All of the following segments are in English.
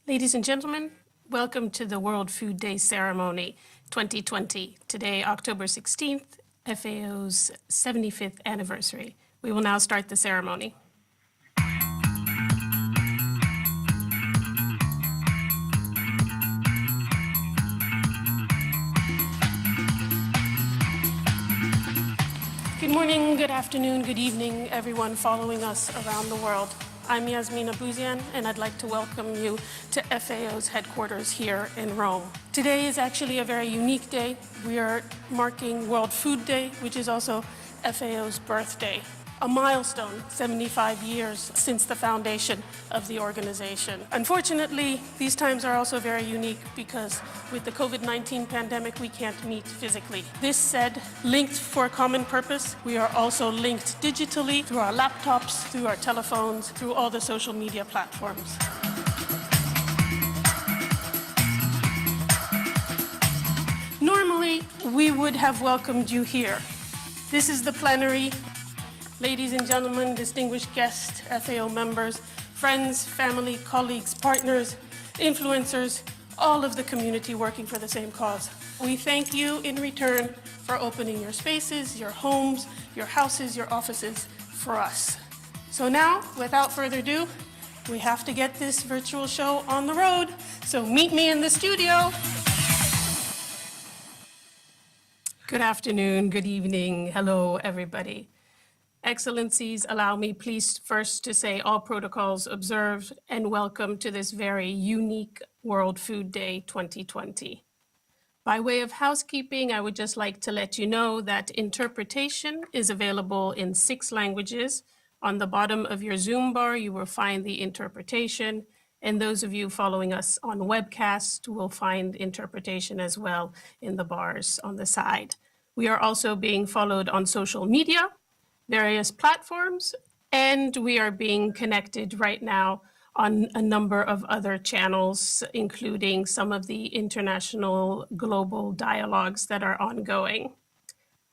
Ladies and gentlemen, welcome to the World Food Day Ceremony 2020. Today, October 16th, FAO's 75th anniversary. We will now start the ceremony. Good morning, good afternoon, good evening, everyone following us around the world. I'm Yasmina Bouzian, and I'd like to welcome you to FAO's headquarters here in Rome. Today is actually a very unique day. We are marking World Food Day, which is also FAO's birthday. A milestone, 75 years since the foundation of the organization. Unfortunately, these times are also very unique because with the COVID-19 pandemic, we can't meet physically. This said, linked for a common purpose, we are also linked digitally through our laptops, through our telephones, through all the social media platforms. Normally, we would have welcomed you here. This is the plenary. Ladies and gentlemen, distinguished guests, FAO members, friends, family, colleagues, partners, influencers, all of the community working for the same cause. We thank you in return for opening your spaces, your homes, your houses, your offices for us. So now, without further ado, we have to get this virtual show on the road. So meet me in the studio. Good afternoon, good evening, hello everybody. Excellencies, allow me please first to say all protocols observed and welcome to this very unique World Food Day 2020. By way of housekeeping, I would just like to let you know that interpretation is available in 6 languages. On the bottom of your Zoom bar, you will find the interpretation, and those of you following us on webcast will find interpretation as well in the bars on the side. We are also being followed on social media, various platforms, and we are being connected right now on a number of other channels, including some of the international global dialogues that are ongoing.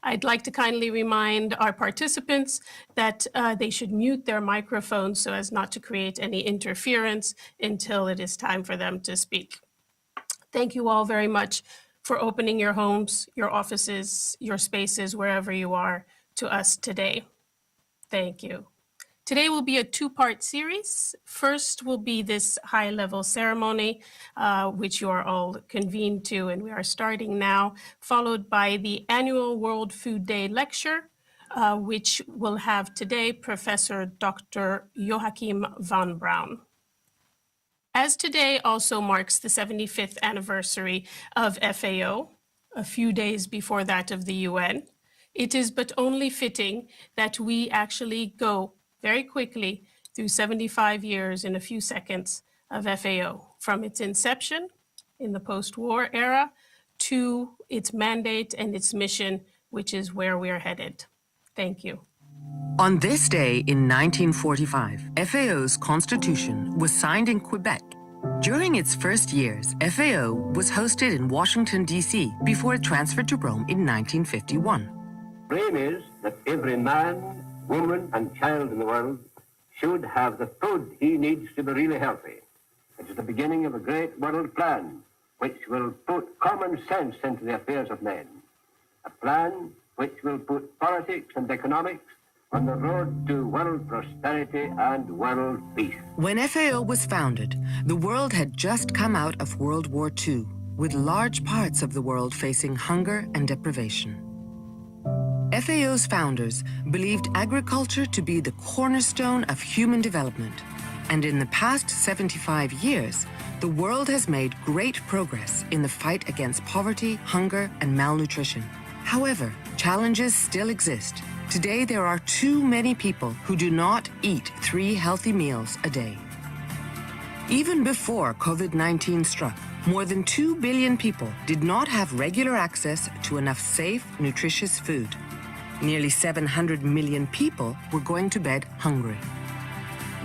I'd like to kindly remind our participants that they should mute their microphones so as not to create any interference until it is time for them to speak. Thank you all very much for opening your homes, your offices, your spaces, wherever you are, to us today. Thank you. Today will be a 2-part series. First will be this high-level ceremony, which you are all convened to, and we are starting now, followed by the annual World Food Day lecture, which will have today Professor Dr. Joachim van Braun. As today also marks the 75th anniversary of FAO, a few days before that of the UN, it is but only fitting that we actually go very quickly through 75 years in a few seconds of FAO, from its inception in the post-war era to its mandate and its mission, which is where we're headed. Thank you. On this day in 1945, FAO's constitution was signed in Quebec. During its first years, FAO was hosted in Washington, D.C. before it transferred to Rome in 1951. The aim is that every man, woman, and child in the world should have the food he needs to be really healthy. It is the beginning of a great world plan which will put common sense into the affairs of men. A plan which will put politics and economics on the road to world prosperity and world peace. When FAO was founded, the world had just come out of World War II, with large parts of the world facing hunger and deprivation. FAO's founders believed agriculture to be the cornerstone of human development, and in the past 75 years, the world has made great progress in the fight against poverty, hunger, and malnutrition. However, challenges still exist. Today, there are too many people who do not eat 3 healthy meals a day. Even before COVID-19 struck, more than 2 billion people did not have regular access to enough safe, nutritious food. Nearly 700 million people were going to bed hungry.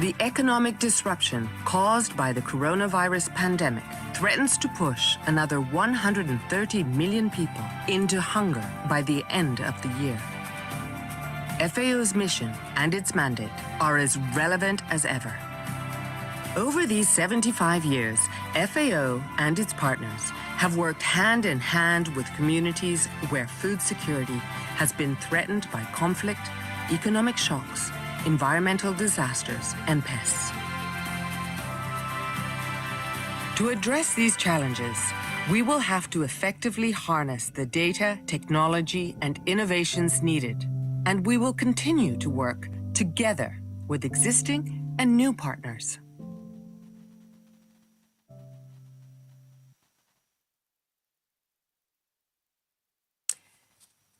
The economic disruption caused by the coronavirus pandemic threatens to push another 130 million people into hunger by the end of the year. FAO's mission and its mandate are as relevant as ever. Over these 75 years, FAO and its partners have worked hand in hand with communities where food security has been threatened by conflict, economic shocks, environmental disasters, and pests. To address these challenges, we will have to effectively harness the data, technology, and innovations needed, and we will continue to work together with existing and new partners.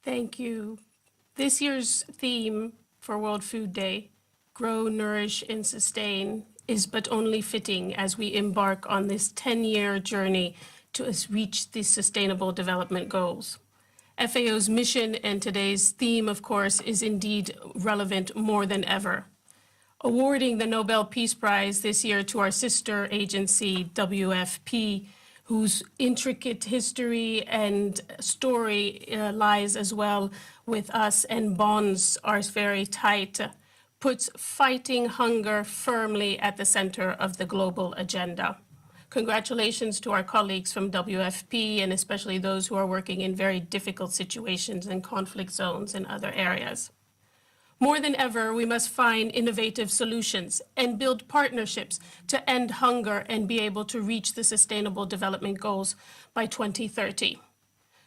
Thank you. This year's theme for World Food Day, Grow, Nourish, and Sustain, is but only fitting as we embark on this 10-year journey to reach the Sustainable Development Goals. FAO's mission and today's theme, of course, is indeed relevant more than ever. Awarding the Nobel Peace Prize this year to our sister agency, WFP, whose intricate history and story lies as well with us and bonds are very tight, puts fighting hunger firmly at the center of the global agenda. Congratulations to our colleagues from WFP and especially those who are working in very difficult situations in conflict zones and other areas. More than ever, we must find innovative solutions and build partnerships to end hunger and be able to reach the Sustainable Development Goals by 2030.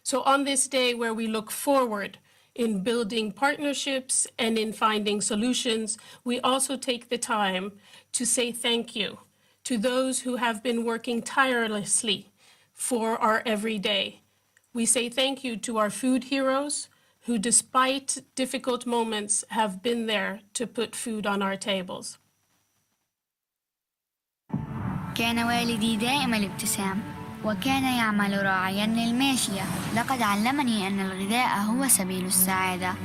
So on this day where we look forward in building partnerships and in finding solutions, we also take the time to say thank you to those who have been working tirelessly for our everyday. We say thank you to our food heroes, who despite difficult moments have been there to put food on our tables. كان والدي دائم الابتسام وكان يعمل راعيا للماشية. لقد علمني أن الغذاء هو سبيل السعادة.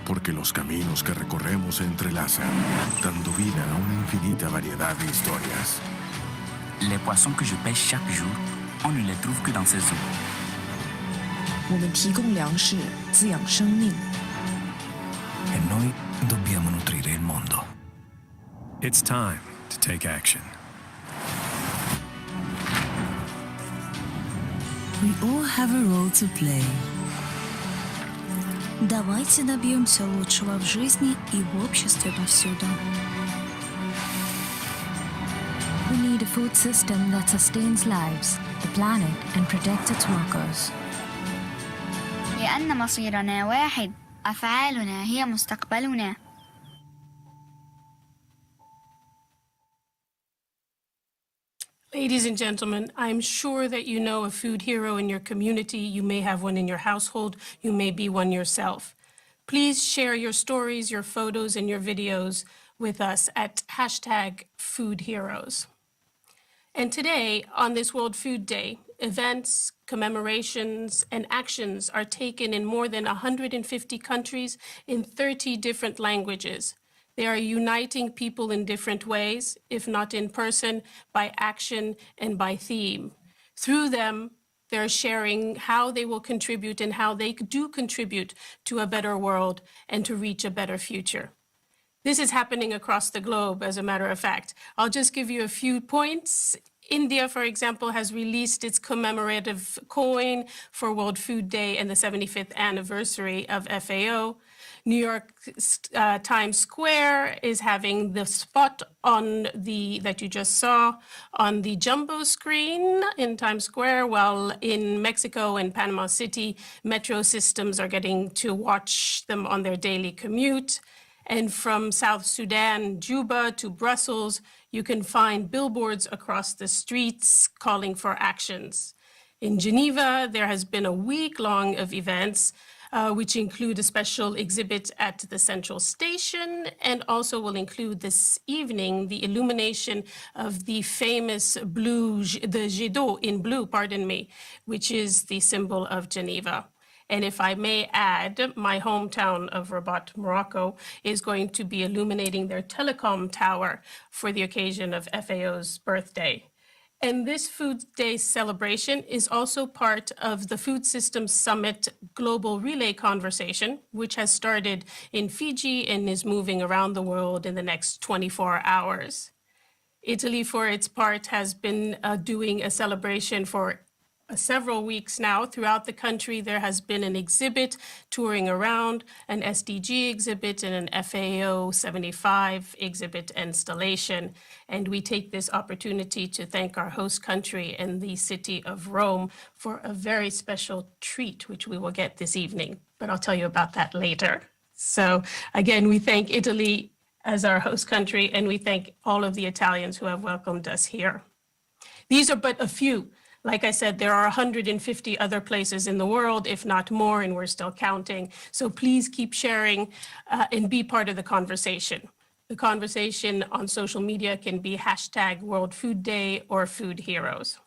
Porque los caminos que recorremos se entrelazan, dando vida a una infinita variedad de historias. Les poissons que je pêche chaque jour, on ne les trouve que dans ces eaux. 我们提供粮食，滋养生命。 E noi dobbiamo nutrire il mondo. It's time to take action. We all have a role to play. Давайте добьемся лучшего в жизни и в обществе повсюду. We need a food system that sustains lives, the planet, and protects its workers. لأن مصيرنا واحد، أفعالنا هي مستقبلنا. Ladies and gentlemen, I'm sure that you know a food hero in your community. You may have one in your household. You may be one yourself. Please share your stories, your photos, and your videos with us at #FoodHeroes. And today, on this World Food Day, events, commemorations, and actions are taken in more than 150 countries in 30 different languages. They are uniting people in different ways, if not in person, by action and by theme. Through them, they're sharing how they will contribute and how they do contribute to a better world and to reach a better future. This is happening across the globe, as a matter of fact. I'll just give you a few points. India, for example, has released its commemorative coin for World Food Day and the 75th anniversary of FAO. New York Times Square is having the spot on that you just saw on the jumbo screen in Times Square, while in Mexico and Panama City, metro systems are getting to watch them on their daily commute. And from South Sudan, Juba to Brussels, you can find billboards across the streets calling for actions. In Geneva, there has been a week-long of events which include a special exhibit at the Central Station and also will include this evening the illumination of the famous the jet d'eau in blue, which is the symbol of Geneva. And if I may add, my hometown of Rabat, Morocco, is going to be illuminating their telecom tower for the occasion of FAO's birthday. And this Food Day celebration is also part of the Food Systems Summit Global Relay Conversation, which has started in Fiji and is moving around the world in the next 24 hours. Italy, for its part, has been doing a celebration for several weeks now. Throughout the country, there has been an exhibit touring around, an SDG exhibit and an FAO 75 exhibit installation. And we take this opportunity to thank our host country and the city of Rome for a very special treat, which we will get this evening. But I'll tell you about that later. So again, we thank Italy as our host country, and we thank all of the Italians who have welcomed us here. These are but a few. Like I said, there are 150 other places in the world, if not more, and we're still counting. So please keep sharing and be part of the conversation. The conversation on social media can be hashtag World Food Day or Food Heroes.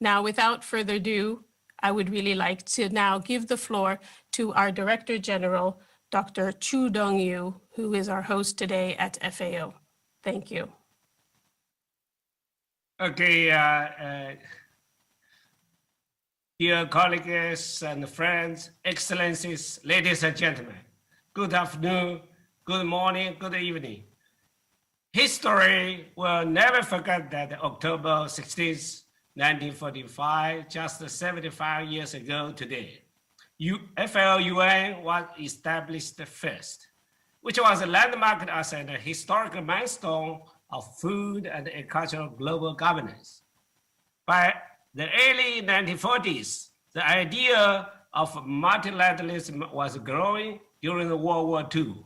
Now, without further ado, I would really like to now give the floor to our Director General, Dr. Chu Dong-yu, who is our host today at FAO. Thank you. Okay. Dear colleagues and friends, excellencies, ladies and gentlemen, good afternoon, good morning, good evening. History will never forget that October 16th, 1945, just 75 years ago today, FAO-UN was established first, which was landmarked as an historical milestone of food and agricultural global governance. By the early 1940s, the idea of multilateralism was growing during World War II,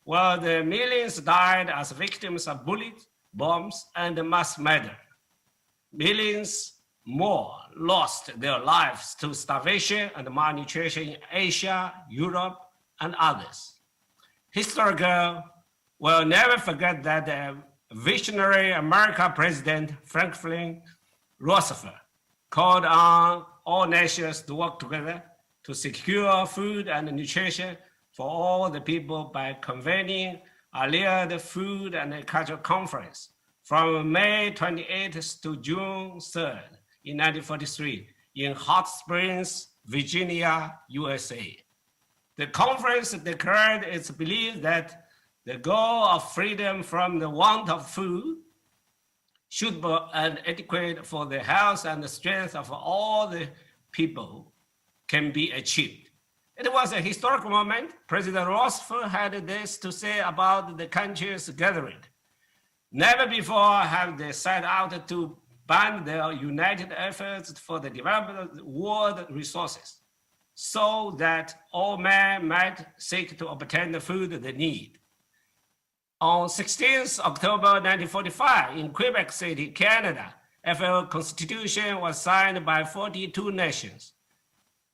where the millions died as victims of bullets, bombs, and mass murder. Millions more lost their lives to starvation and malnutrition in Asia, Europe, and others. Historians will never forget that the visionary American President Franklin Roosevelt called on all nations to work together to secure food and nutrition for all the people by convening a layered food and agricultural conference from May 28th to June 3rd in 1943 in Hot Springs, Virginia, USA. The conference declared its belief that the goal of freedom from the want of food should be adequate for the health and the strength of all the people can be achieved. It was a historic moment. President Roosevelt had this to say about the country's gathering. Never before have they set out to band their united efforts for the development of world resources so that all men might seek to obtain the food they need. On 16th October 1945, in Quebec City, Canada, FAO Constitution was signed by 42 nations,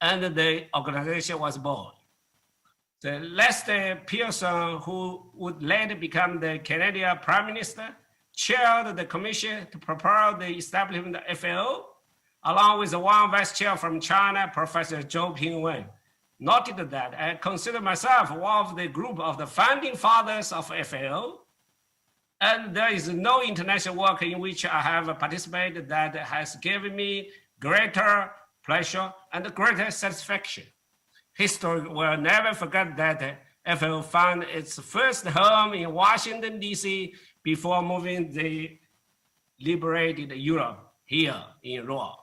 and the organization was born. The Lester Pearson, who would later become the Canadian Prime Minister, chaired the commission to prepare the establishment of FAO, along with one vice chair from China, Professor Zhou Pingwen. Noted that I consider myself one of the group of the founding fathers of FAO, and there is no international work in which I have participated that has given me greater pleasure and greater satisfaction. History will never forget that FAO found its first home in Washington, D.C. before moving the liberated Europe here in Rome.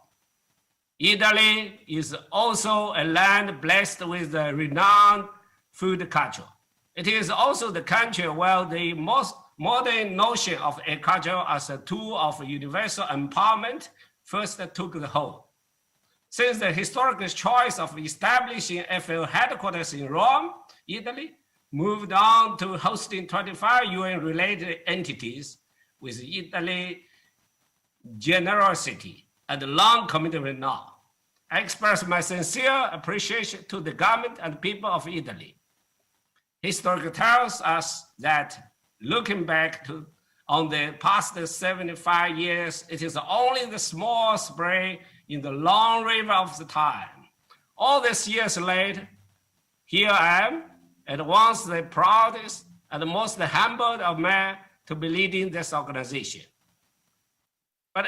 Italy is also a land blessed with a renowned food culture. It is also the country where the most modern notion of agriculture as a tool of universal empowerment first took the hold. Since the historical choice of establishing FAO headquarters in Rome, Italy moved on to hosting 25 UN-related entities with Italy's generosity and long commitment now. I express my sincere appreciation to the government and people of Italy. History tells us that looking back on the past 75 years, it is only the small spray in the long river of the time. All these years later, here I am, at once the proudest and most humbled of men to be leading this organization. But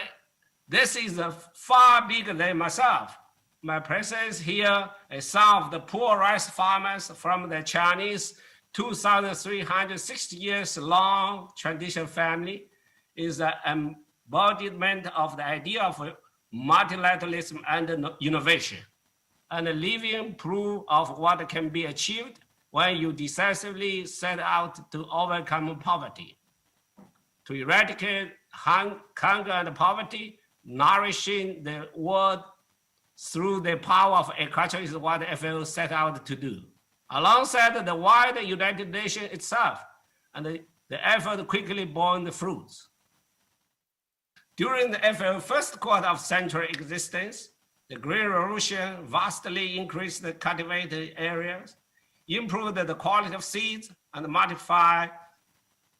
this is far bigger than myself. My presence here is son of the poor rice farmers from the Chinese 2,360 years long traditional family is the embodiment of the idea of multilateralism and innovation, and a living proof of what can be achieved when you decisively set out to overcome poverty. To eradicate hunger and poverty, nourishing the world through the power of agriculture is what the FAO set out to do. Alongside the wider United Nations itself, and the effort quickly bore the fruits. During the FAO first quarter of century existence, the Green Revolution vastly increased the cultivated areas, improved the quality of seeds, and modified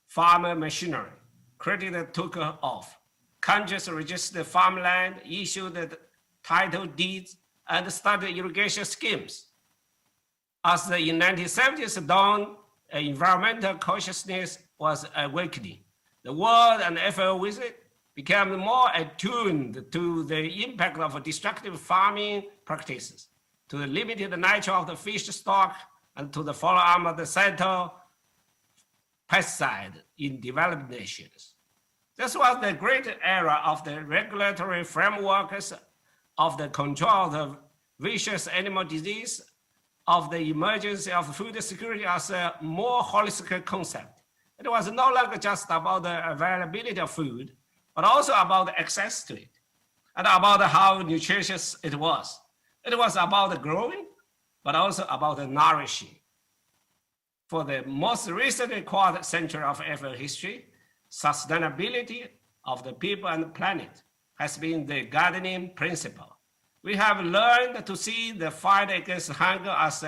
farmer machinery. Credit took off. Countries registered farmland, issued title deeds, and started irrigation schemes. As the 1970s dawned, environmental consciousness was awakening. The world and FAO with it became more attuned to the impact of destructive farming practices, to the limited nature of the fish stock, and to the fallout of the central pesticide in developed nations. This was the great era of the regulatory frameworks of the control of the vicious animal disease, of the emergence of food security as a more holistic concept. It was no longer just about the availability of food, but also about the access to it, and about how nutritious it was. It was about the growing, but also about the nourishing. For the most recent quarter century of FAO history, sustainability of the people and the planet has been the guiding principle. We have learned to see the fight against hunger as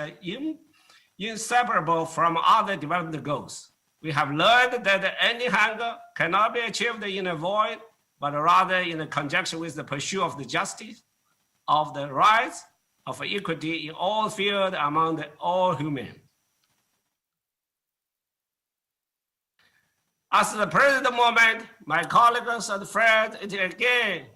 inseparable from other development goals. We have learned that any hunger cannot be achieved in a void, but rather in conjunction with the pursuit of the justice, of the rights, of equity in all fields among all humans. At the present moment, my colleagues and friends, it again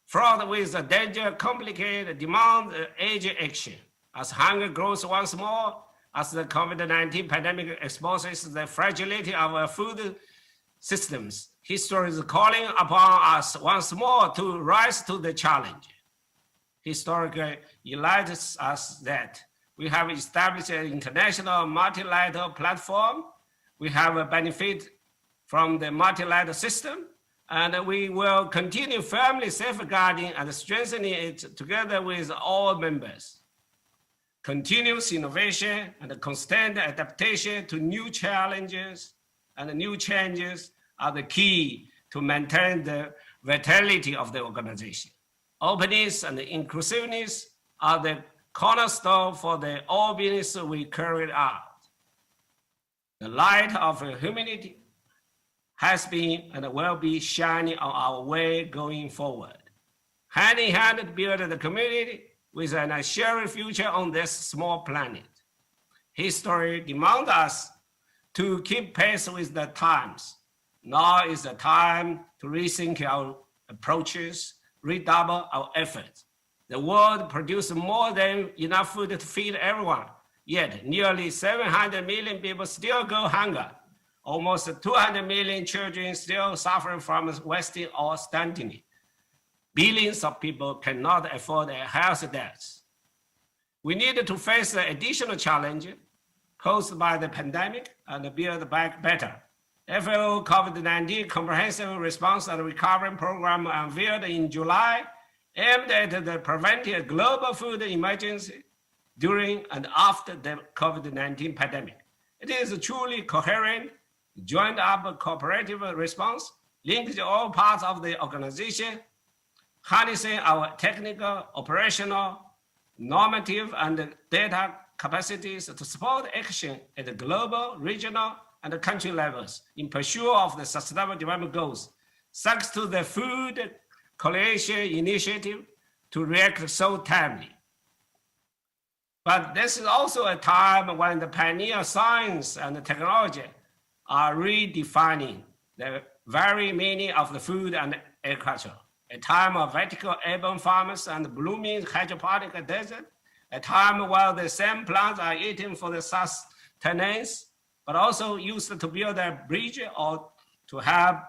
fraught with a danger, complicated, demand urgent action. As hunger grows once more, as the COVID-19 pandemic exposes the fragility of our food systems, history is calling upon us once more to rise to the challenge. History enlightens us that we have established an international multilateral platform. We have a benefit from the multilateral system, and we will continue firmly safeguarding and strengthening it together with all members. Continuous innovation and constant adaptation to new challenges and new changes are the key to maintain the vitality of the organization. Openness and inclusiveness are the cornerstone for the all business we carry out. The light of humanity has been and will be shining on our way going forward. Hand in hand to build the community with an shared future on this small planet. History demands us to keep pace with the times. Now is the time to rethink our approaches, redouble our efforts. The world produces more than enough food to feed everyone, yet nearly 700 million people still go hungry. Almost 200 million children still suffering from wasting or stunting. Billions of people cannot afford a health debt. We need to face the additional challenge posed by the pandemic and build back better. FAO COVID-19 Comprehensive Response and Recovery Program unveiled in July aimed at preventing a global food emergency during and after the COVID-19 pandemic. It is a truly coherent, joined-up cooperative response linked to all parts of the organization, harnessing our technical, operational, normative, and data capacities to support action at the global, regional, and country levels in pursuit of the Sustainable Development Goals, thanks to the Food Coalition Initiative to react so timely. But this is also a time when the pioneer science and technology are redefining the very meaning of the food and agriculture. A time of vertical urban farmers and blooming hydroponic desert, a time where the same plants are eaten for the sustenance, but also used to build a bridge or to help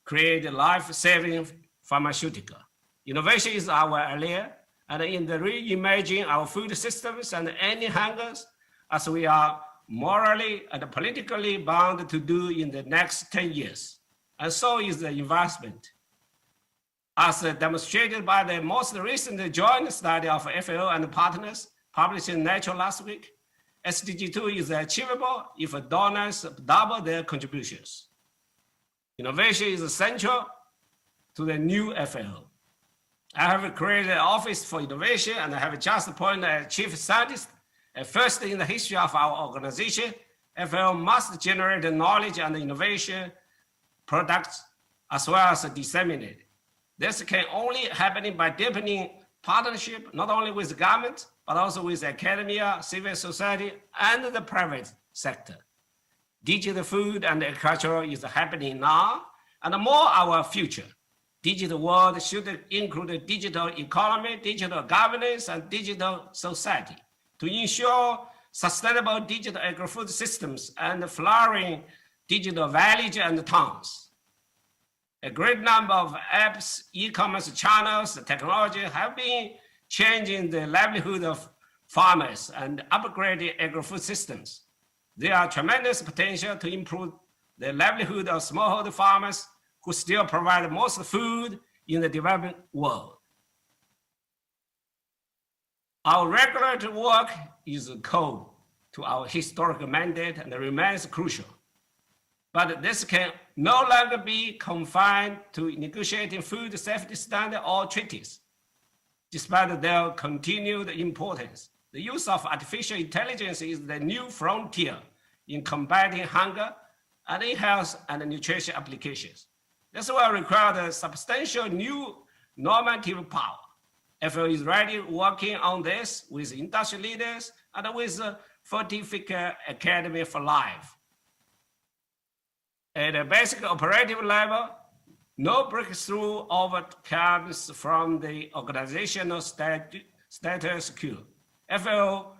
create life-saving pharmaceutical. Innovation is our ally, and in the reimagining our food systems and ending hungers, as we are morally and politically bound to do in the next 10 years. And so is the investment. As demonstrated by the most recent joint study of FAO and partners published in Nature last week, SDG 2 is achievable if donors double their contributions. Innovation is central to the new FAO. I have created an Office for Innovation and I have just appointed a chief scientist. And first in the history of our organization, FAO must generate knowledge and innovation products as well as disseminate it. This can only happen by deepening partnership, not only with government, but also with academia, civil society, and the private sector. Digital food and agriculture is happening now, and more our future. Digital world should include digital economy, digital governance, and digital society to ensure sustainable digital agri-food systems and flowering digital villages and towns. A great number of apps, e-commerce channels, technology have been changing the livelihood of farmers and upgrading agri-food systems. There are tremendous potential to improve the livelihood of smallholder farmers who still provide most food in the developing world. Our regulatory work is core to our historical mandate and remains crucial. But this can no longer be confined to negotiating food safety standards or treaties. Despite their continued importance, the use of artificial intelligence is the new frontier in combating hunger and in health and nutrition applications. This will require the substantial new normative power. FAO is already working on this with industry leaders and with the Fortifica Academy for Life. At a basic operative level, no breakthrough overcomes from the organizational status quo. FAO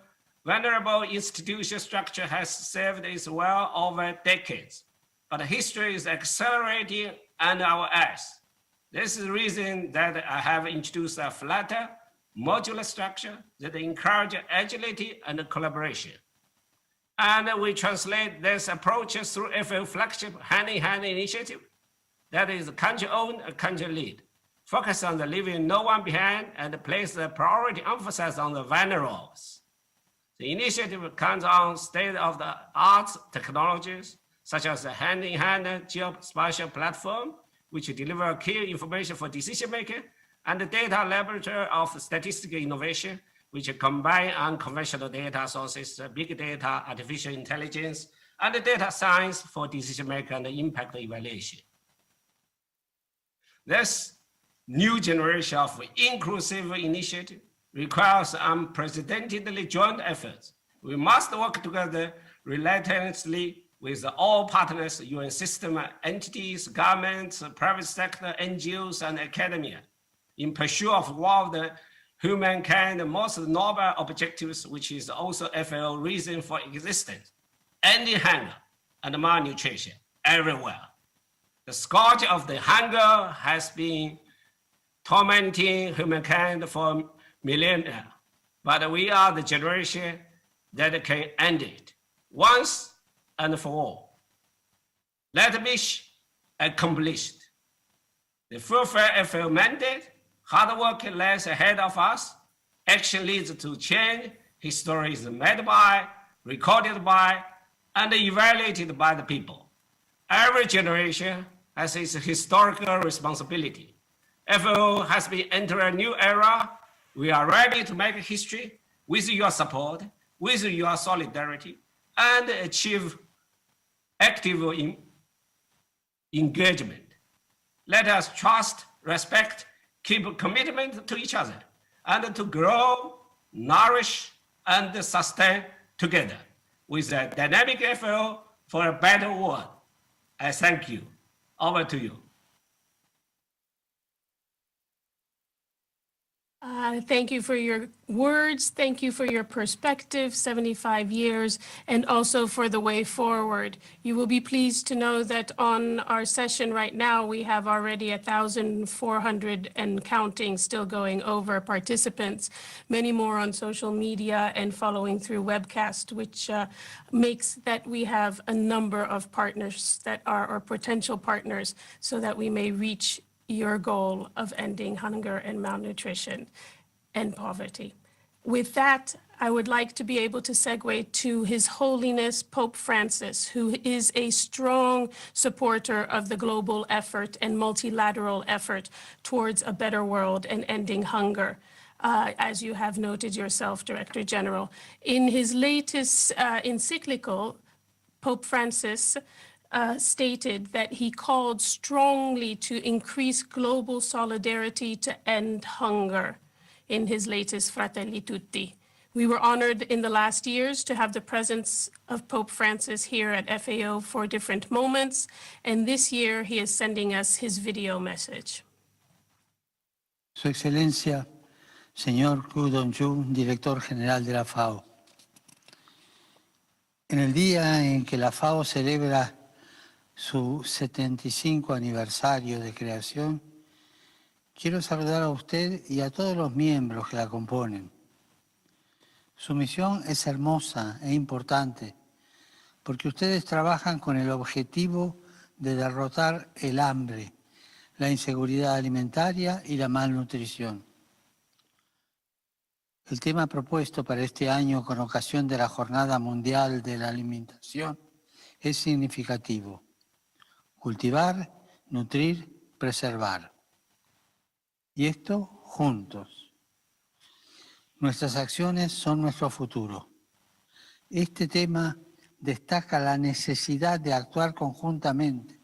venerable institution structure has served us well over decades, but history is accelerating under our eyes. This is the reason that I have introduced a flatter, modular structure that encourages agility and collaboration. And we translate this approach through FAO flagship hand-in-hand initiative that is country-owned and country-led, focus on the leaving no one behind and place the priority emphasis on the vulnerables. The initiative comes on state-of-the-art technologies such as the hand-in-hand geospatial platform, which deliver key information for decision-making, and the data laboratory of statistical innovation, which combine unconventional data sources, big data, artificial intelligence, and data science for decision-making and impact evaluation. This new generation of inclusive initiative requires unprecedentedly joint efforts. We must work together relentlessly with all partners, UN system entities, governments, private sector, NGOs, and academia in pursuit of one of the humankind's most noble objectives, which is also FAO reason for existence, ending hunger and malnutrition everywhere. The scourge of the hunger has been tormenting humankind for millennia, but we are the generation that can end it once and for all. Let mission accomplished. The fulfill FAO mandate, hard work lies ahead of us, action leads to change, history is made by, recorded by, and evaluated by the people. Every generation has its historical responsibility. FAO has been entering a new era. We are ready to make history with your support, with your solidarity, and achieve active engagement. Let us trust, respect, keep commitment to each other, and to grow, nourish, and sustain together with a dynamic FAO for a better world. I thank you. Over to you. Thank you for your words. Thank you for your perspective, 75 years, and also for the way forward. You will be pleased to know that on our session right now, we have already 1,400 and counting, still going over participants, many more on social media and following through webcast, which makes that we have a number of partners that are or potential partners so that we may reach your goal of ending hunger and malnutrition and poverty. With that, I would like to be able to segue to His Holiness Pope Francis, who is a strong supporter of the global effort and multilateral effort towards a better world and ending hunger. As you have noted yourself, Director General. In his latest encyclical, Pope Francis stated that he called strongly to increase global solidarity to end hunger in his latest Fratelli Tutti. We were honored in the last years to have the presence of Pope Francis here at FAO for different moments, and this year he is sending us his video message. Su Excelencia, señor Ku Dong-ju, Director General de la FAO. En el día en que la FAO celebra su 75 aniversario de creación, quiero saludar a usted y a todos los miembros que la componen. Su misión es hermosa e importante porque ustedes trabajan con el objetivo de derrotar el hambre, la inseguridad alimentaria y la malnutrición. El tema propuesto para este año con ocasión de la Jornada Mundial de la Alimentación es significativo. Cultivar, nutrir, preservar. Y esto juntos. Nuestras acciones son nuestro futuro. Este tema destaca la necesidad de actuar conjuntamente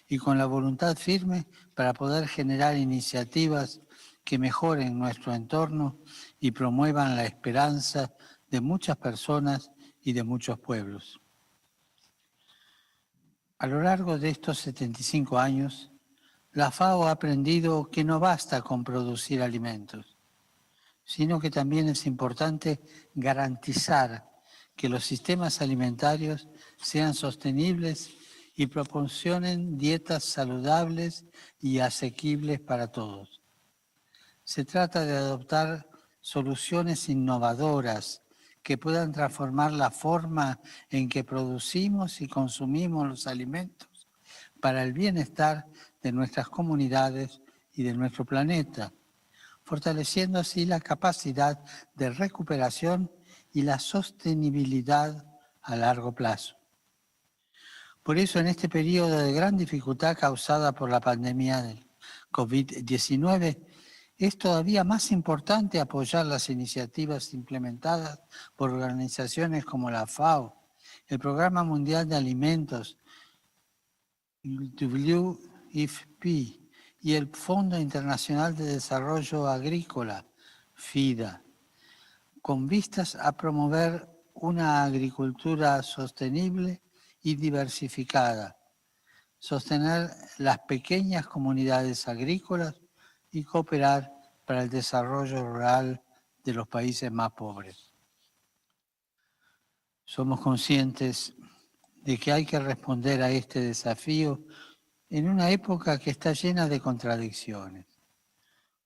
y con la voluntad firme para poder generar iniciativas que mejoren nuestro entorno y promuevan la esperanza de muchas personas y de muchos pueblos. A lo largo de estos 75 años, la FAO ha aprendido que no basta con producir alimentos, sino que también es importante garantizar que los sistemas alimentarios sean sostenibles y proporcionen dietas saludables y asequibles para todos. Se trata de adoptar soluciones innovadoras que puedan transformar la forma en que producimos y consumimos los alimentos para el bienestar de nuestras comunidades y de nuestro planeta, fortaleciendo así la capacidad de recuperación y la sostenibilidad a largo plazo. Por eso, en este periodo de gran dificultad causada por la pandemia del COVID-19, es todavía más importante apoyar las iniciativas implementadas por organizaciones como la FAO, el Programa Mundial de Alimentos, el WFP y el Fondo Internacional de Desarrollo Agrícola, FIDA, con vistas a promover una agricultura sostenible y diversificada, sostener las pequeñas comunidades agrícolas y cooperar para el desarrollo rural de los países más pobres. Somos conscientes de que hay que responder a este desafío en una época que está llena de contradicciones.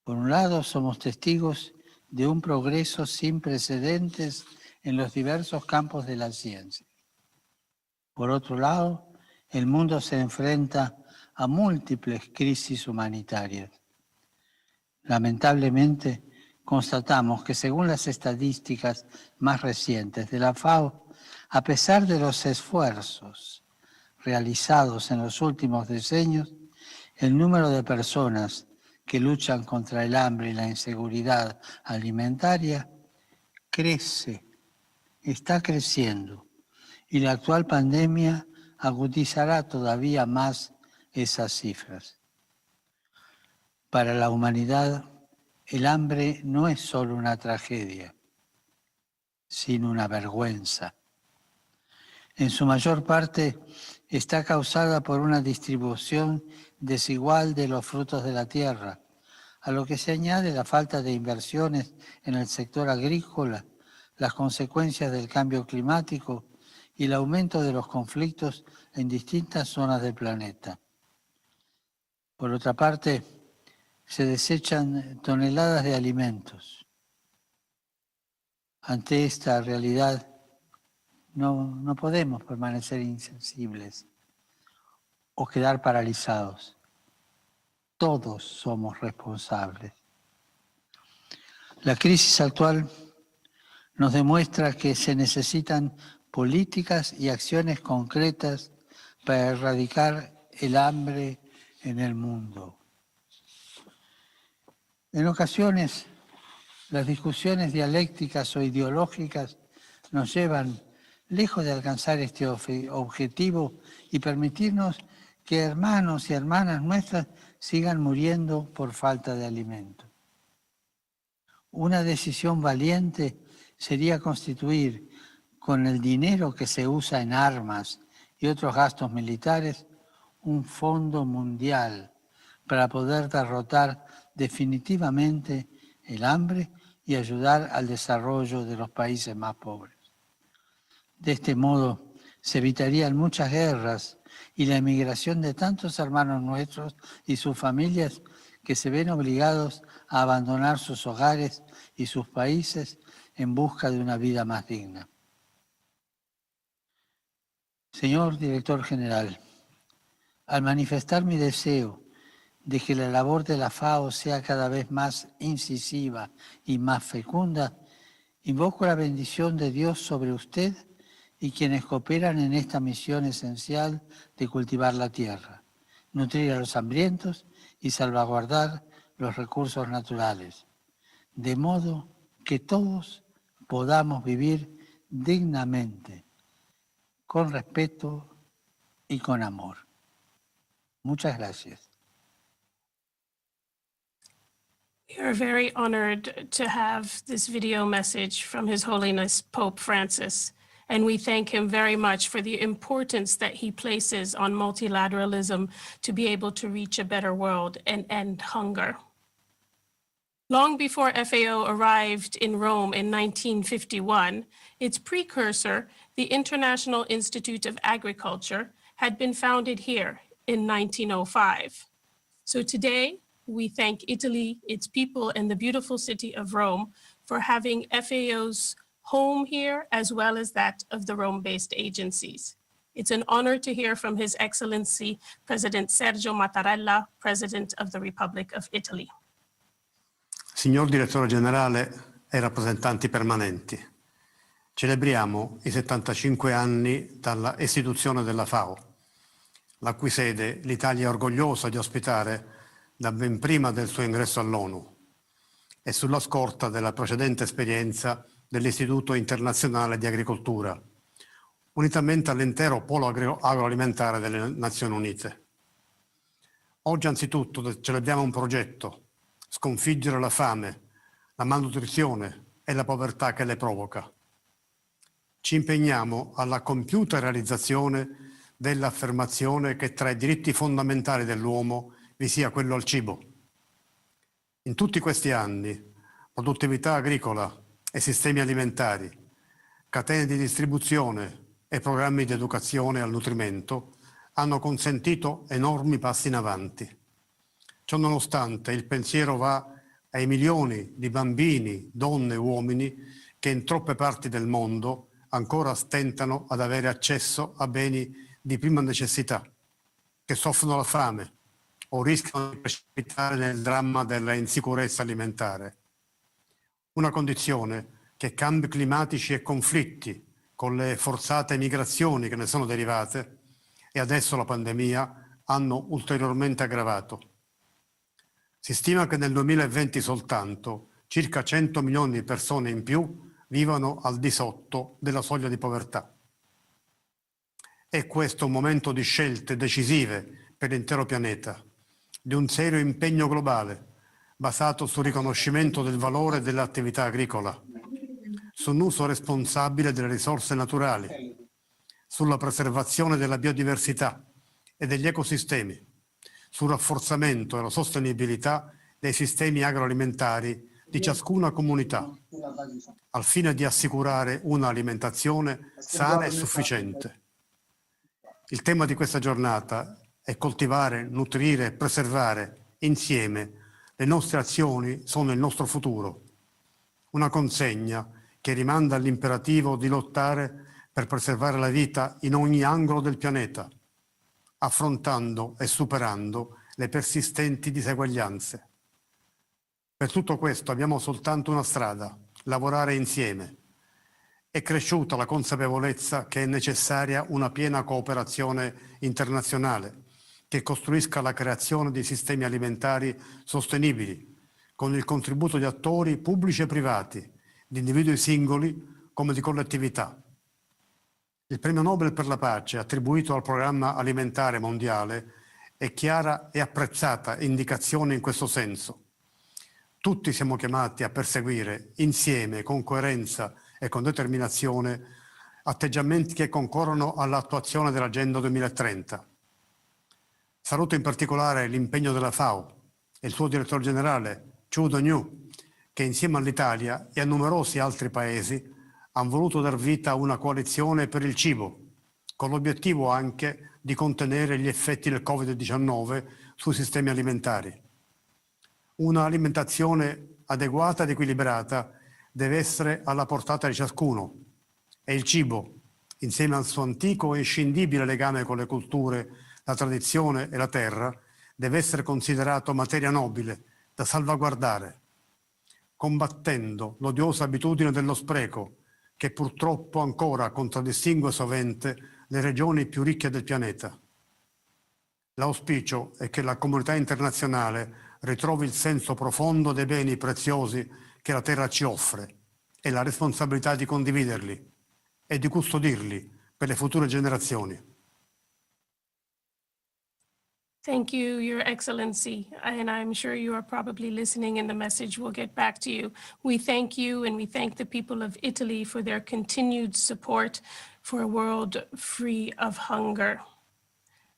Por un lado, somos testigos de un progreso sin precedentes en los diversos campos de la ciencia. Por otro lado, el mundo se enfrenta a múltiples crisis humanitarias. Lamentablemente, constatamos que según las estadísticas más recientes de la FAO, a pesar de los esfuerzos realizados en los últimos decenios, el número de personas que luchan contra el hambre y la inseguridad alimentaria crece, está creciendo, y la actual pandemia agudizará todavía más esas cifras. Para la humanidad, el hambre no es solo una tragedia, sino una vergüenza. En su mayor parte está causada por una distribución desigual de los frutos de la tierra, a lo que se añade la falta de inversiones en el sector agrícola, las consecuencias del cambio climático y el aumento de los conflictos en distintas zonas del planeta. Por otra parte, se desechan toneladas de alimentos. Ante esta realidad, no podemos permanecer insensibles o quedar paralizados. Todos somos responsables. La crisis actual nos demuestra que se necesitan políticas y acciones concretas para erradicar el hambre en el mundo. En ocasiones, las discusiones dialécticas o ideológicas nos llevan lejos de alcanzar este objetivo y permitirnos que hermanos y hermanas nuestras sigan muriendo por falta de alimento. Una decisión valiente sería constituir con el dinero que se usa en armas y otros gastos militares un fondo mundial para poder derrotar definitivamente el hambre y ayudar al desarrollo de los países más pobres. De este modo se evitarían muchas guerras y la emigración de tantos hermanos nuestros y sus familias que se ven obligados a abandonar sus hogares y sus países en busca de una vida más digna. Señor Director General, al manifestar mi deseo de que la labor de la FAO sea cada vez más incisiva y más fecunda, invoco la bendición de Dios sobre usted y quienes cooperan en esta misión esencial de cultivar la tierra, nutrir a los hambrientos y salvaguardar los recursos naturales, de modo que todos podamos vivir dignamente, con respeto y con amor. Muchas gracias. We are very honored to have this video message from His Holiness Pope Francis, and we thank him very much for the importance that he places on multilateralism to be able to reach a better world and end hunger. Long before FAO arrived in Rome in 1951, its precursor, the International Institute of Agriculture, had been founded here in 1905. So today, we thank Italy, its people, and the beautiful city of Rome for having FAO's home here, as well as that of the Rome-based agencies. It's an honor to hear from His Excellency President Sergio Mattarella, President of the Republic of Italy. Signor Direttore Generale e rappresentanti permanenti, celebriamo i 75 anni dalla istituzione della FAO, la cui sede l'Italia è orgogliosa di ospitare da ben prima del suo ingresso all'ONU e sulla scorta della precedente esperienza dell'Istituto Internazionale di Agricoltura, unitamente all'intero polo agroalimentare delle Nazioni Unite. Oggi anzitutto celebriamo un progetto: sconfiggere la fame, la malnutrizione e la povertà che le provoca. Ci impegniamo alla compiuta realizzazione dell'affermazione che tra i diritti fondamentali dell'uomo vi sia quello al cibo. In tutti questi anni, produttività agricola e sistemi alimentari, catene di distribuzione e programmi di educazione al nutrimento hanno consentito enormi passi in avanti. Ciò nonostante, il pensiero va ai milioni di bambini, donne e uomini che in troppe parti del mondo ancora stentano ad avere accesso a beni di prima necessità, che soffrono la fame o rischiano di precipitare nel dramma della insicurezza alimentare. Una condizione che cambi climatici e conflitti, con le forzate migrazioni che ne sono derivate, e adesso la pandemia, hanno ulteriormente aggravato. Si stima che nel 2020 soltanto circa 100 milioni di persone in più vivono al di sotto della soglia di povertà. È questo un momento di scelte decisive per l'intero pianeta, di un serio impegno globale basato sul riconoscimento del valore dell'attività agricola, su un uso responsabile delle risorse naturali, sulla preservazione della biodiversità e degli ecosistemi, sul rafforzamento e la sostenibilità dei sistemi agroalimentari di ciascuna comunità, al fine di assicurare un'alimentazione sana e sufficiente. Il tema di questa giornata è coltivare, nutrire e preservare insieme le nostre azioni sono il nostro futuro. Una consegna che rimanda all'imperativo di lottare per preservare la vita in ogni angolo del pianeta, affrontando e superando le persistenti diseguaglianze. Per tutto questo abbiamo soltanto una strada: lavorare insieme. È cresciuta la consapevolezza che è necessaria una piena cooperazione internazionale che costruisca la creazione di sistemi alimentari sostenibili, con il contributo di attori pubblici e privati, di individui singoli come di collettività. Il premio Nobel per la pace attribuito al Programma Alimentare Mondiale è chiara e apprezzata indicazione in questo senso. Tutti siamo chiamati a perseguire insieme, con coerenza e con determinazione, atteggiamenti che concorrono all'attuazione dell'Agenda 2030. Saluto in particolare l'impegno della FAO e il suo direttore generale, Chu Dong-yu, che insieme all'Italia e a numerosi altri paesi hanno voluto dar vita a una coalizione per il cibo, con l'obiettivo anche di contenere gli effetti del Covid-19 sui sistemi alimentari. Una alimentazione adeguata ed equilibrata deve essere alla portata di ciascuno e il cibo, insieme al suo antico e inscindibile legame con le culture, la tradizione e la terra, deve essere considerato materia nobile da salvaguardare, combattendo l'odiosa abitudine dello spreco che purtroppo ancora contraddistingue sovente le regioni più ricche del pianeta. L'auspicio è che la comunità internazionale ritrovi il senso profondo dei beni preziosi che la terra ci offre e la responsabilità di condividerli e di custodirli per le future generazioni. Thank you, Your Excellency, and I'm sure you are probably listening and the message will get back to you. We thank you and we thank the people of Italy for their continued support for a world free of hunger.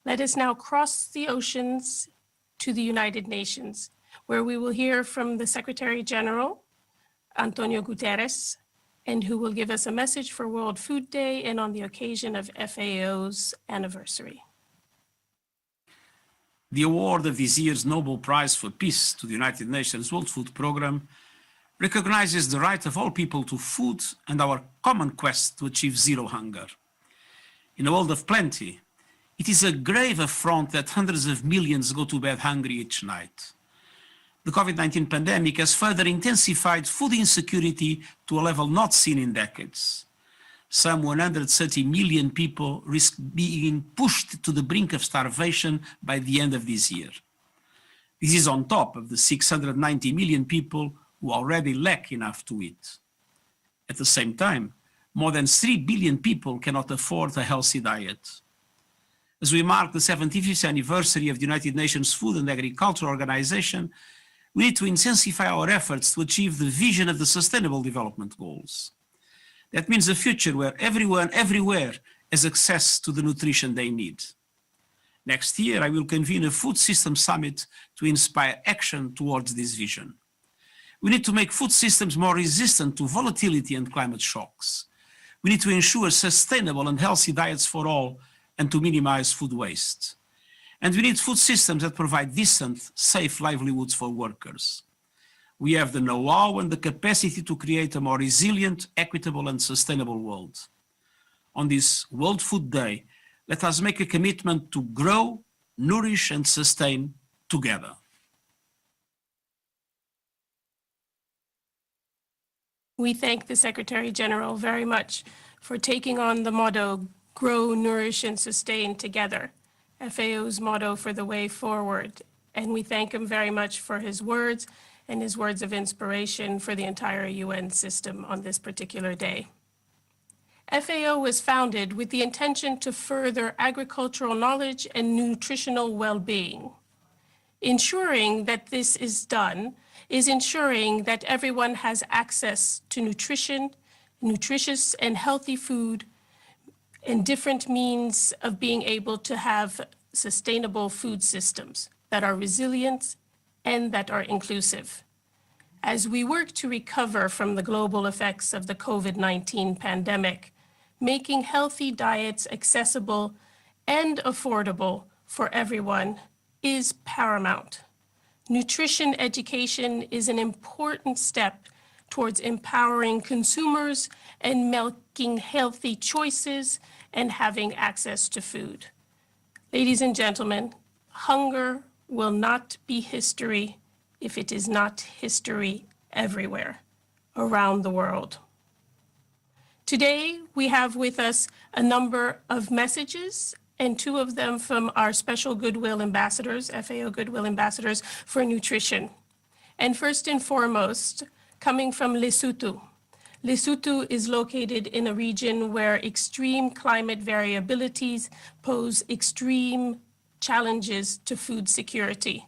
Let us now cross the oceans to the United Nations, where we will hear from the Secretary General, Antonio Guterres, and who will give us a message for World Food Day and on the occasion of FAO's anniversary. The award of this year's Nobel Prize for Peace to the United Nations World Food Programme recognizes the right of all people to food and our common quest to achieve zero hunger. In a world of plenty, it is a grave affront that hundreds of millions go to bed hungry each night. The COVID-19 pandemic has further intensified food insecurity to a level not seen in decades. Some 130 million people risk being pushed to the brink of starvation by the end of this year. This is on top of the 690 million people who already lack enough to eat. At the same time, more than 3 billion people cannot afford a healthy diet. As we mark the 75th anniversary of the United Nations Food and Agriculture Organization, we need to intensify our efforts to achieve the vision of the Sustainable Development Goals. That means a future where everyone, everywhere, has access to the nutrition they need. Next year, I will convene a food system summit to inspire action towards this vision. We need to make food systems more resistant to volatility and climate shocks. We need to ensure sustainable and healthy diets for all and to minimize food waste. And we need food systems that provide decent, safe livelihoods for workers. We have the know-how and the capacity to create a more resilient, equitable, and sustainable world. On this World Food Day, let us make a commitment to grow, nourish, and sustain together. We thank the Secretary General very much for taking on the motto, grow, nourish, and sustain together, FAO's motto for the way forward. And we thank him very much for his words and his words of inspiration for the entire UN system on this particular day. FAO was founded with the intention to further agricultural knowledge and nutritional well-being. Ensuring that this is done is ensuring that everyone has access to nutritious and healthy food and different means of being able to have sustainable food systems that are resilient and that are inclusive. As we work to recover from the global effects of the COVID-19 pandemic, making healthy diets accessible and affordable for everyone is paramount. Nutrition education is an important step towards empowering consumers and making healthy choices and having access to food. Ladies and gentlemen, hunger will not be history if it is not history everywhere around the world. Today, we have with us a number of messages, and two of them from our special Goodwill ambassadors, FAO Goodwill ambassadors for nutrition. And first and foremost, coming from Lesotho. Lesotho is located in a region where extreme climate variabilities pose extreme challenges to food security.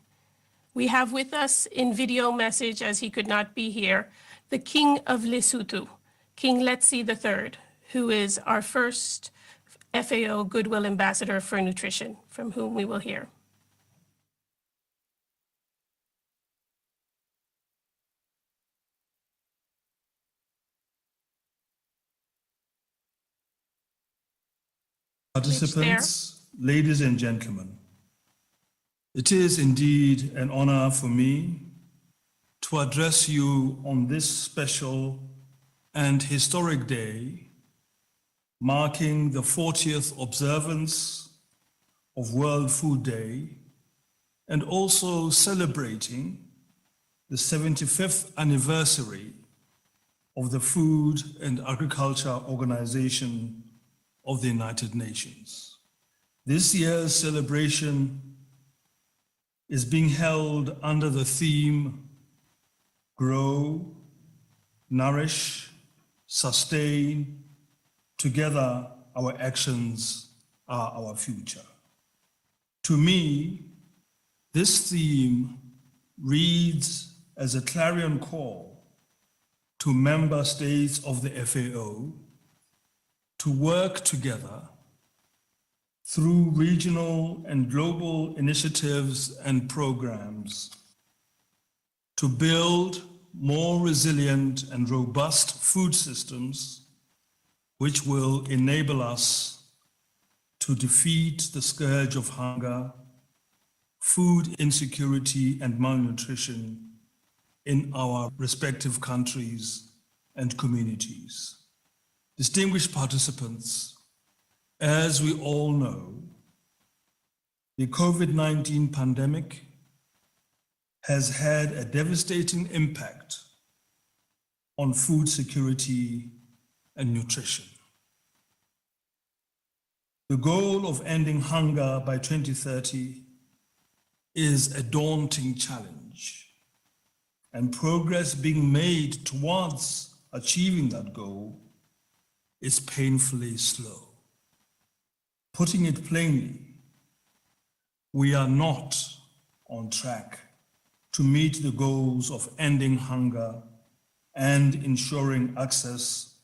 We have with us in video message, as he could not be here, the King of Lesotho, King Letsie III, who is our first FAO Goodwill Ambassador for Nutrition, from whom we will hear. Participants, ladies and gentlemen, it is indeed an honor for me to address you on this special and historic day, marking the 40th observance of World Food Day and also celebrating the 75th anniversary of the Food and Agriculture Organization of the United Nations. This year's celebration is being held under the theme Grow, Nourish, Sustain, Together our actions are our future. To me, this theme reads as a clarion call to member states of the FAO to work together through regional and global initiatives and programs to build more resilient and robust food systems, which will enable us to defeat the scourge of hunger, food insecurity, and malnutrition in our respective countries and communities. Distinguished participants, as we all know, the COVID-19 pandemic has had a devastating impact on food security and nutrition. The goal of ending hunger by 2030 is a daunting challenge, and progress being made towards achieving that goal is painfully slow. Putting it plainly, we are not on track to meet the goals of ending hunger and ensuring access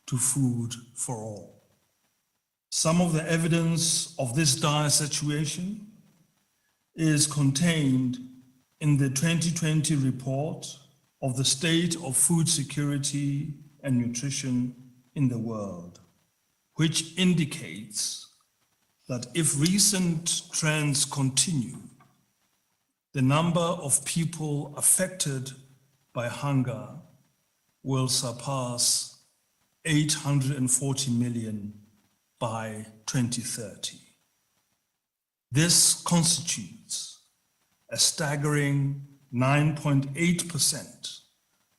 to food for all. Some of the evidence of this dire situation is contained in the 2020 report of the state of food security and nutrition in the world, which indicates that if recent trends continue, the number of people affected by hunger will surpass 840 million by 2030. This constitutes a staggering 9.8%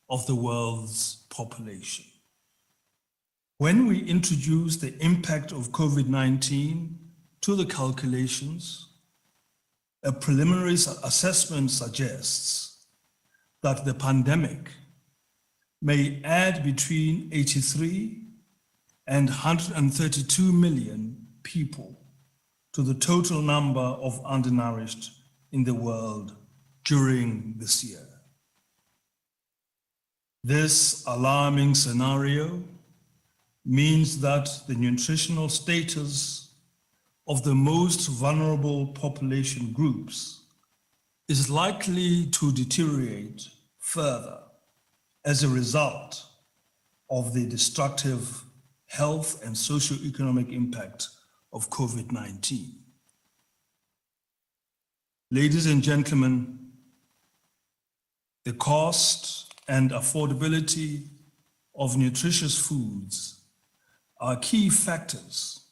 of the world's population. When we introduce the impact of COVID-19 to the calculations, a preliminary assessment suggests that the pandemic may add between 83 and 132 million people to the total number of undernourished in the world during this year. This alarming scenario means that the nutritional status of the most vulnerable population groups is likely to deteriorate further as a result of the destructive health and socioeconomic impact of COVID-19. Ladies and gentlemen, the cost and affordability of nutritious foods are key factors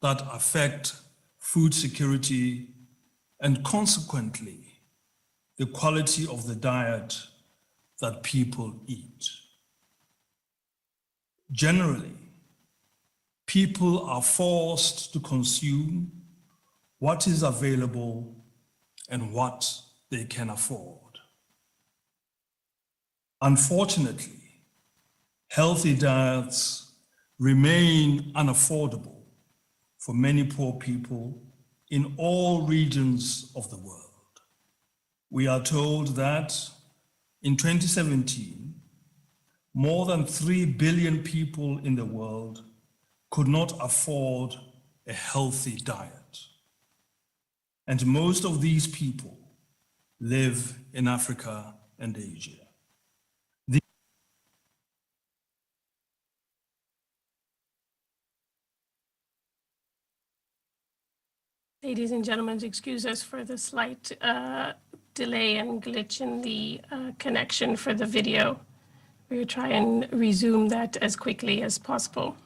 that affect food security and consequently the quality of the diet that people eat. Generally, people are forced to consume what is available and what they can afford. Unfortunately, healthy diets remain unaffordable for many poor people in all regions of the world. We are told that in 2017, more than 3 billion people in the world could not afford a healthy diet. And most of these people live in Africa and Asia. Ladies and gentlemen, excuse us for the slight delay and glitch in the connection for the video. We will try and resume that as quickly as possible.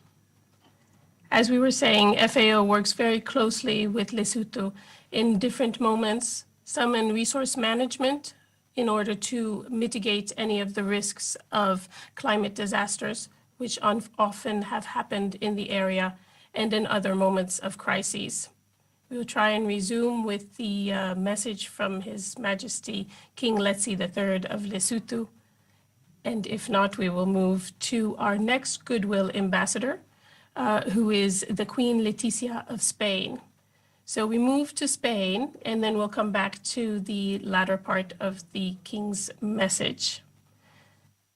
As we were saying, FAO works very closely with Lesotho in different moments, some in resource management in order to mitigate any of the risks of climate disasters, which often have happened in the area, and in other moments of crises. We will try and resume with the message from His Majesty King Letsie III of Lesotho. And if not, we will move to our next Goodwill Ambassador, who is the Queen Letizia of Spain. So we move to Spain, and then we'll come back to the latter part of the King's message.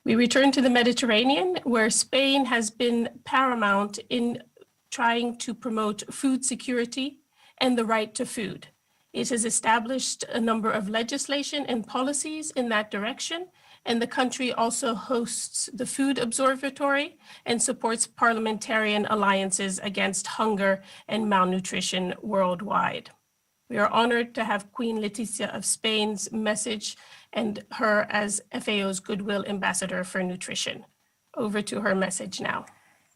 We return to the Mediterranean, where Spain has been paramount in trying to promote food security and the right to food. It has established a number of legislation and policies in that direction, and the country also hosts the Food Observatory and supports parliamentarian alliances against hunger and malnutrition worldwide. We are honored to have Queen Letizia of Spain's message and her as FAO's Goodwill Ambassador for Nutrition. Over to her message now.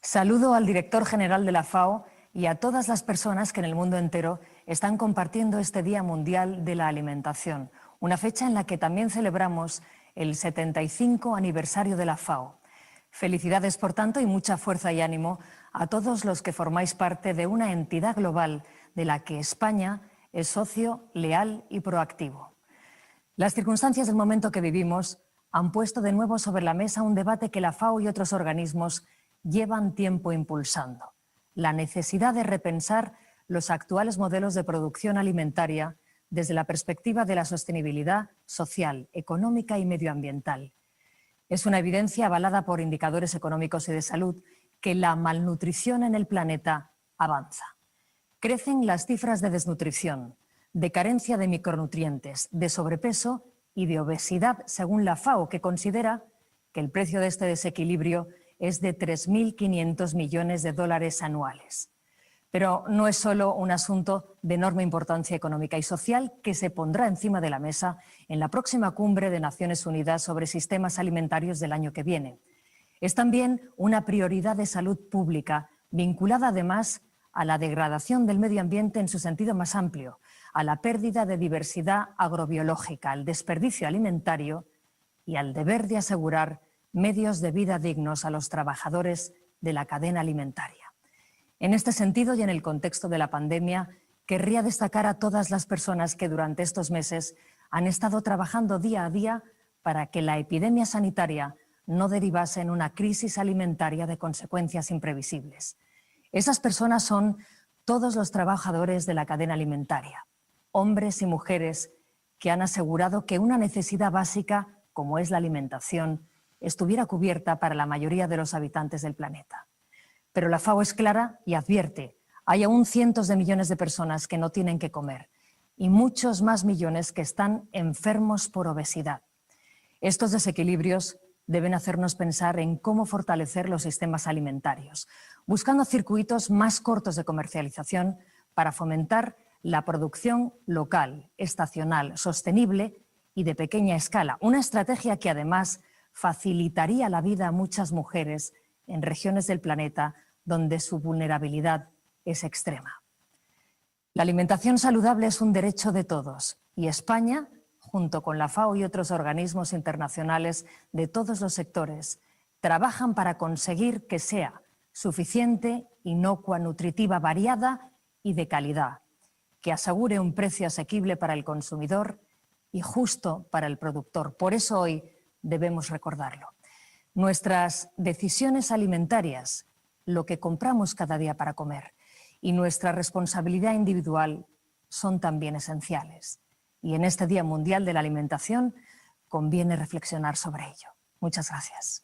Saludo al director general de la FAO y a todas las personas que en el mundo entero están compartiendo este Día Mundial de la Alimentación, una fecha en la que también celebramos el 75 aniversario de la FAO. Felicidades, por tanto, y mucha fuerza y ánimo a todos los que formáis parte de una entidad global de la que España es socio leal y proactivo. Las circunstancias del momento que vivimos han puesto de nuevo sobre la mesa un debate que la FAO y otros organismos llevan tiempo impulsando: la necesidad de repensar los actuales modelos de producción alimentaria desde la perspectiva de la sostenibilidad social, económica y medioambiental. Es una evidencia avalada por indicadores económicos y de salud que la malnutrición en el planeta avanza. Crecen las cifras de desnutrición, de carencia de micronutrientes, de sobrepeso y de obesidad, según la FAO, que considera que el precio de este desequilibrio es de 3.500 millones de dólares anuales. Pero no es solo un asunto de enorme importancia económica y social que se pondrá encima de la mesa en la próxima cumbre de Naciones Unidas sobre sistemas alimentarios del año que viene. Es también una prioridad de salud pública, vinculada además a la degradación del medio ambiente en su sentido más amplio, a la pérdida de diversidad agrobiológica, al desperdicio alimentario y al deber de asegurar medios de vida dignos a los trabajadores de la cadena alimentaria. En este sentido y en el contexto de la pandemia, querría destacar a todas las personas que durante estos meses han estado trabajando día a día para que la epidemia sanitaria no derivase en una crisis alimentaria de consecuencias imprevisibles. Esas personas son todos los trabajadores de la cadena alimentaria, hombres y mujeres que han asegurado que una necesidad básica, como es la alimentación, estuviera cubierta para la mayoría de los habitantes del planeta. Pero la FAO es clara y advierte: hay aún cientos de millones de personas que no tienen que comer, y muchos más millones que están enfermos por obesidad. Estos desequilibrios deben hacernos pensar en cómo fortalecer los sistemas alimentarios, buscando circuitos más cortos de comercialización para fomentar la producción local, estacional, sostenible y de pequeña escala. Una estrategia que además facilitaría la vida a muchas mujeres en regiones del planeta donde su vulnerabilidad es extrema. La alimentación saludable es un derecho de todos y España, junto con la FAO y otros organismos internacionales de todos los sectores, trabajan para conseguir que sea suficiente, inocua, nutritiva, variada y de calidad, que asegure un precio asequible para el consumidor y justo para el productor. Por eso hoy debemos recordarlo. Nuestras decisiones alimentarias, lo que compramos cada día para comer, y nuestra responsabilidad individual son también esenciales. Y en este Día Mundial de la Alimentación conviene reflexionar sobre ello. Muchas gracias.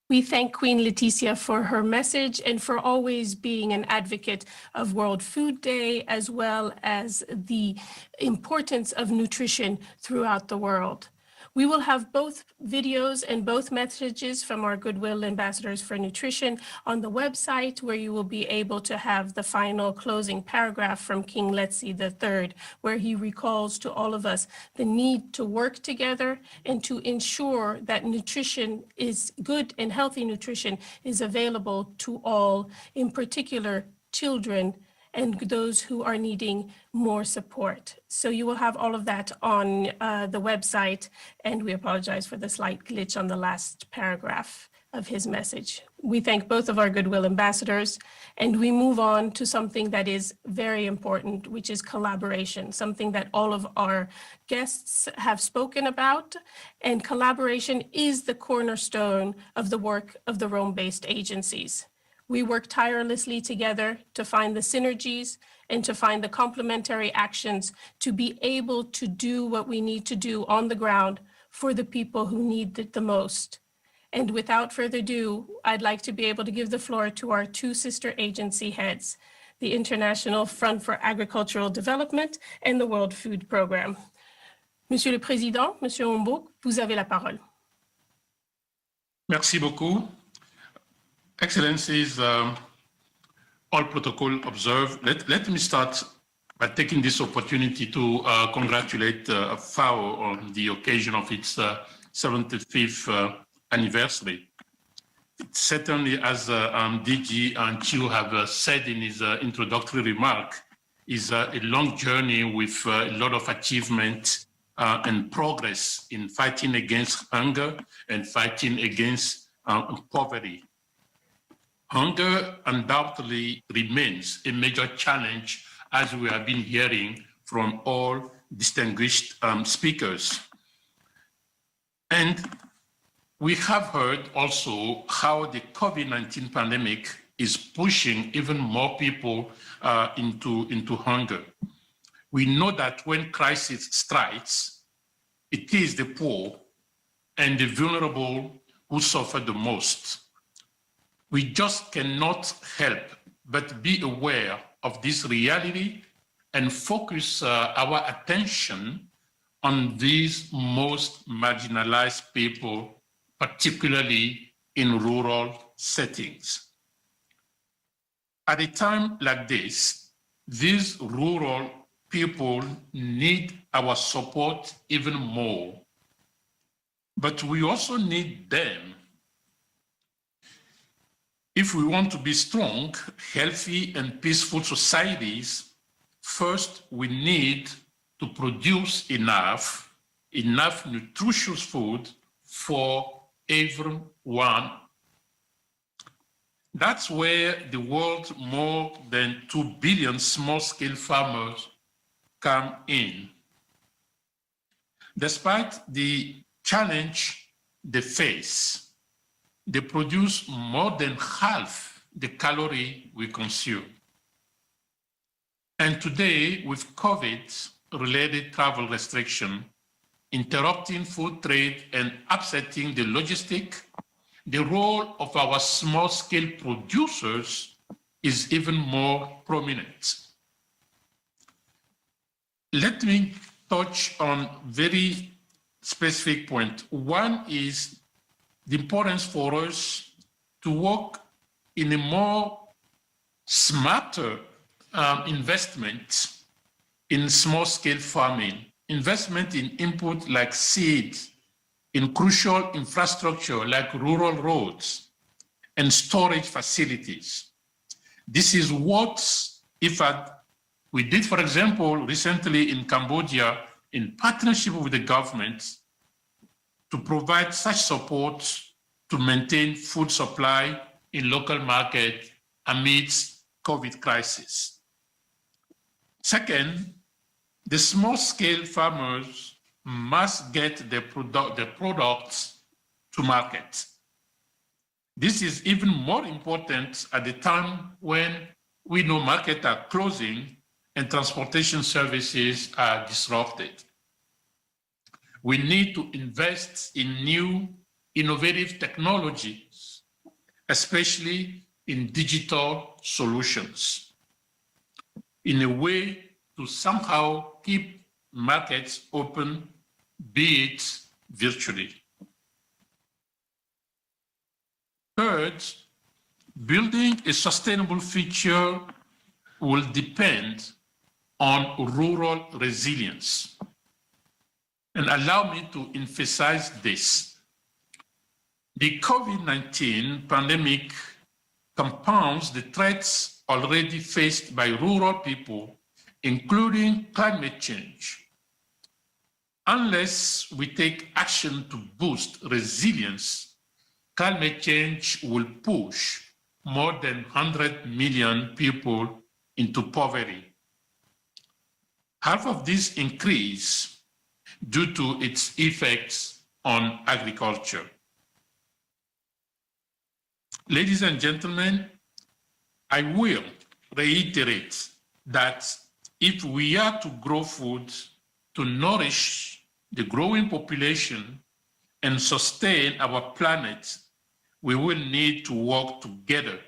We thank Queen Letizia for her message and for always being an advocate of World Food Day, as well as the importance of nutrition throughout the world. We will have both videos and both messages from our Goodwill Ambassadors for Nutrition on the website, where you will be able to have the final closing paragraph from King Letzi III, where he recalls to all of us the need to work together and to ensure that nutrition is good and healthy nutrition is available to all, in particular children and those who are needing more support. So you will have all of that on the website, and we apologize for the slight glitch on the last paragraph of his message. We thank both of our Goodwill Ambassadors, and we move on to something that is very important, which is collaboration, something that all of our guests have spoken about, and collaboration is the cornerstone of the work of the Rome-based agencies. We work tirelessly together to find the synergies and to find the complementary actions to be able to do what we need to do on the ground for the people who need it the most. And without further ado, I'd like to be able to give the floor to our two sister agency heads, the International Front for Agricultural Development and the World Food Programme. Monsieur le Président, Monsieur Hombouk, vous avez la parole. Merci beaucoup. Excellencies, all protocol observed. Let me start by taking this opportunity to congratulate FAO on the occasion of its 75th anniversary. Certainly, as DG and Chiu have said in his introductory remark, is a long journey with a lot of achievement and progress in fighting against hunger and fighting against poverty. Hunger undoubtedly remains a major challenge, as we have been hearing from all distinguished speakers. And we have heard also how the COVID-19 pandemic is pushing even more people into hunger. We know that when crisis strikes, it is the poor and the vulnerable who suffer the most. We just cannot help but be aware of this reality and focus our attention on these most marginalized people, particularly in rural settings. At a time like this, these rural people need our support even more, but we also need them. If we want to be strong, healthy, and peaceful societies, first we need to produce enough nutritious food for everyone. That's where the world's more than 2 billion small-scale farmers come in. Despite the challenge they face, they produce more than half the calorie we consume. And today, with COVID-related travel restriction, interrupting food trade and upsetting the logistic, the role of our small-scale producers is even more prominent. let me touch on very specific point. One is the importance for us to work in a more smarter investment in small-scale farming, investment in input like seeds, in crucial infrastructure like rural roads and storage facilities. This is what, we did, for example, recently in Cambodia, in partnership with the government, to provide such support to maintain food supply in local market amidst COVID crisis. Second, the small-scale farmers must get their products to market. This is even more important at the time when we know markets are closing and transportation services are disrupted. We need to invest in new, innovative technologies, especially in digital solutions, in a way to somehow keep markets open, be it virtually. Third, building a sustainable future will depend on rural resilience. And allow me to emphasize this. The COVID-19 pandemic compounds the threats already faced by rural people, including climate change. Unless we take action to boost resilience, climate change will push more than 100 million people into poverty. Half of this increase due to its effects on agriculture. Ladies and gentlemen, I will reiterate that if we are to grow food to nourish the growing population and sustain our planet, we will need to work together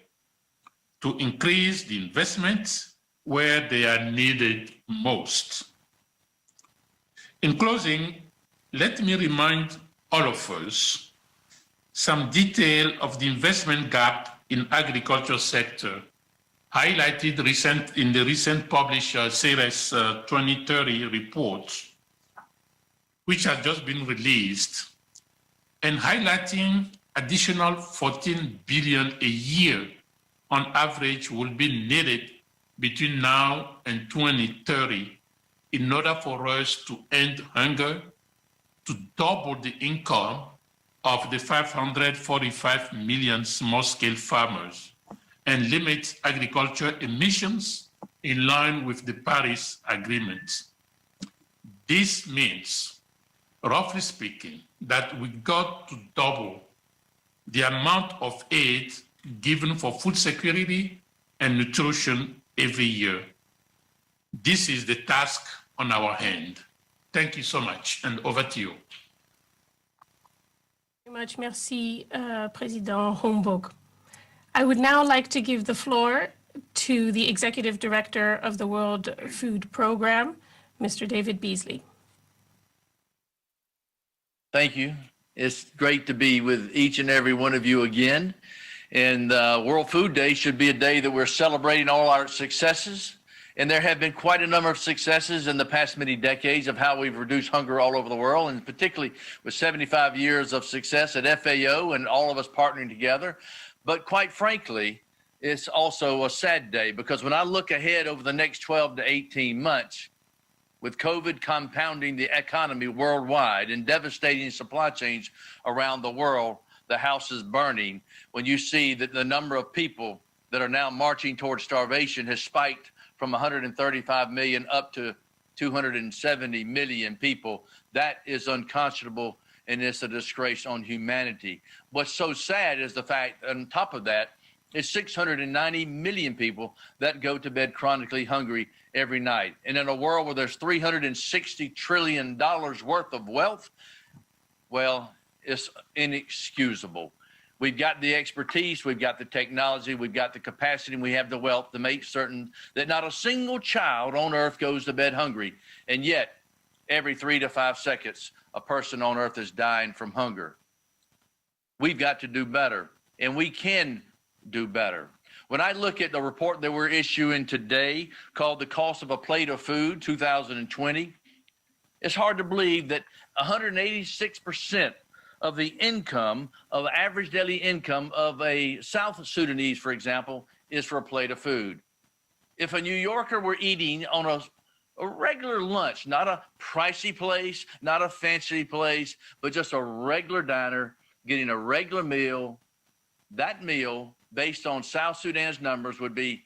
to increase the investments where they are needed most. In closing, let me remind all of us some detail of the investment gap in agriculture sector, highlighted in the recent published CERES 2030 report, which has just been released, and highlighting additional 14 billion a year on average will be needed between now and 2030 in order for us to end hunger, to double the income of the 545 million small-scale farmers, and limit agriculture emissions in line with the Paris Agreement. This means, roughly speaking, that we got to double the amount of aid given for food security and nutrition every year. This is the task on our hand. Thank you so much, and over to you. Very much, merci, President Homburg. I would now like to give the floor to the Executive Director of the World Food Programme, Mr. David Beasley. Thank you. It's great to be with each and every one of you again. And World Food Day should be a day that we're celebrating all our successes. And there have been quite a number of successes in the past many decades of how we've reduced hunger all over the world, and particularly with 75 years of success at FAO and all of us partnering together. But quite frankly, it's also a sad day, because when I look ahead over the next 12 to 18 months, with COVID compounding the economy worldwide and devastating supply chains around the world, the house is burning. When you see that the number of people that are now marching towards starvation has spiked from 135 million up to 270 million people, that is unconscionable, and it's a disgrace on humanity. What's so sad is the fact, on top of that, is 690 million people that go to bed chronically hungry every night. And in a world where there's $360 trillion worth of wealth, well, it's inexcusable. We've got the expertise, we've got the technology, we've got the capacity, and we have the wealth to make certain that not a single child on earth goes to bed hungry. And yet, every 3 to 5 seconds, a person on earth is dying from hunger. We've got to do better, and we can do better. When I look at the report that we're issuing today called The Cost of a Plate of Food 2020, it's hard to believe that 186% of the income, of average daily income of a South Sudanese, for example, is for a plate of food. If a New Yorker were eating on a regular lunch, not a pricey place, not a fancy place, but just a regular diner, getting a regular meal, that meal, based on South Sudan's numbers, would be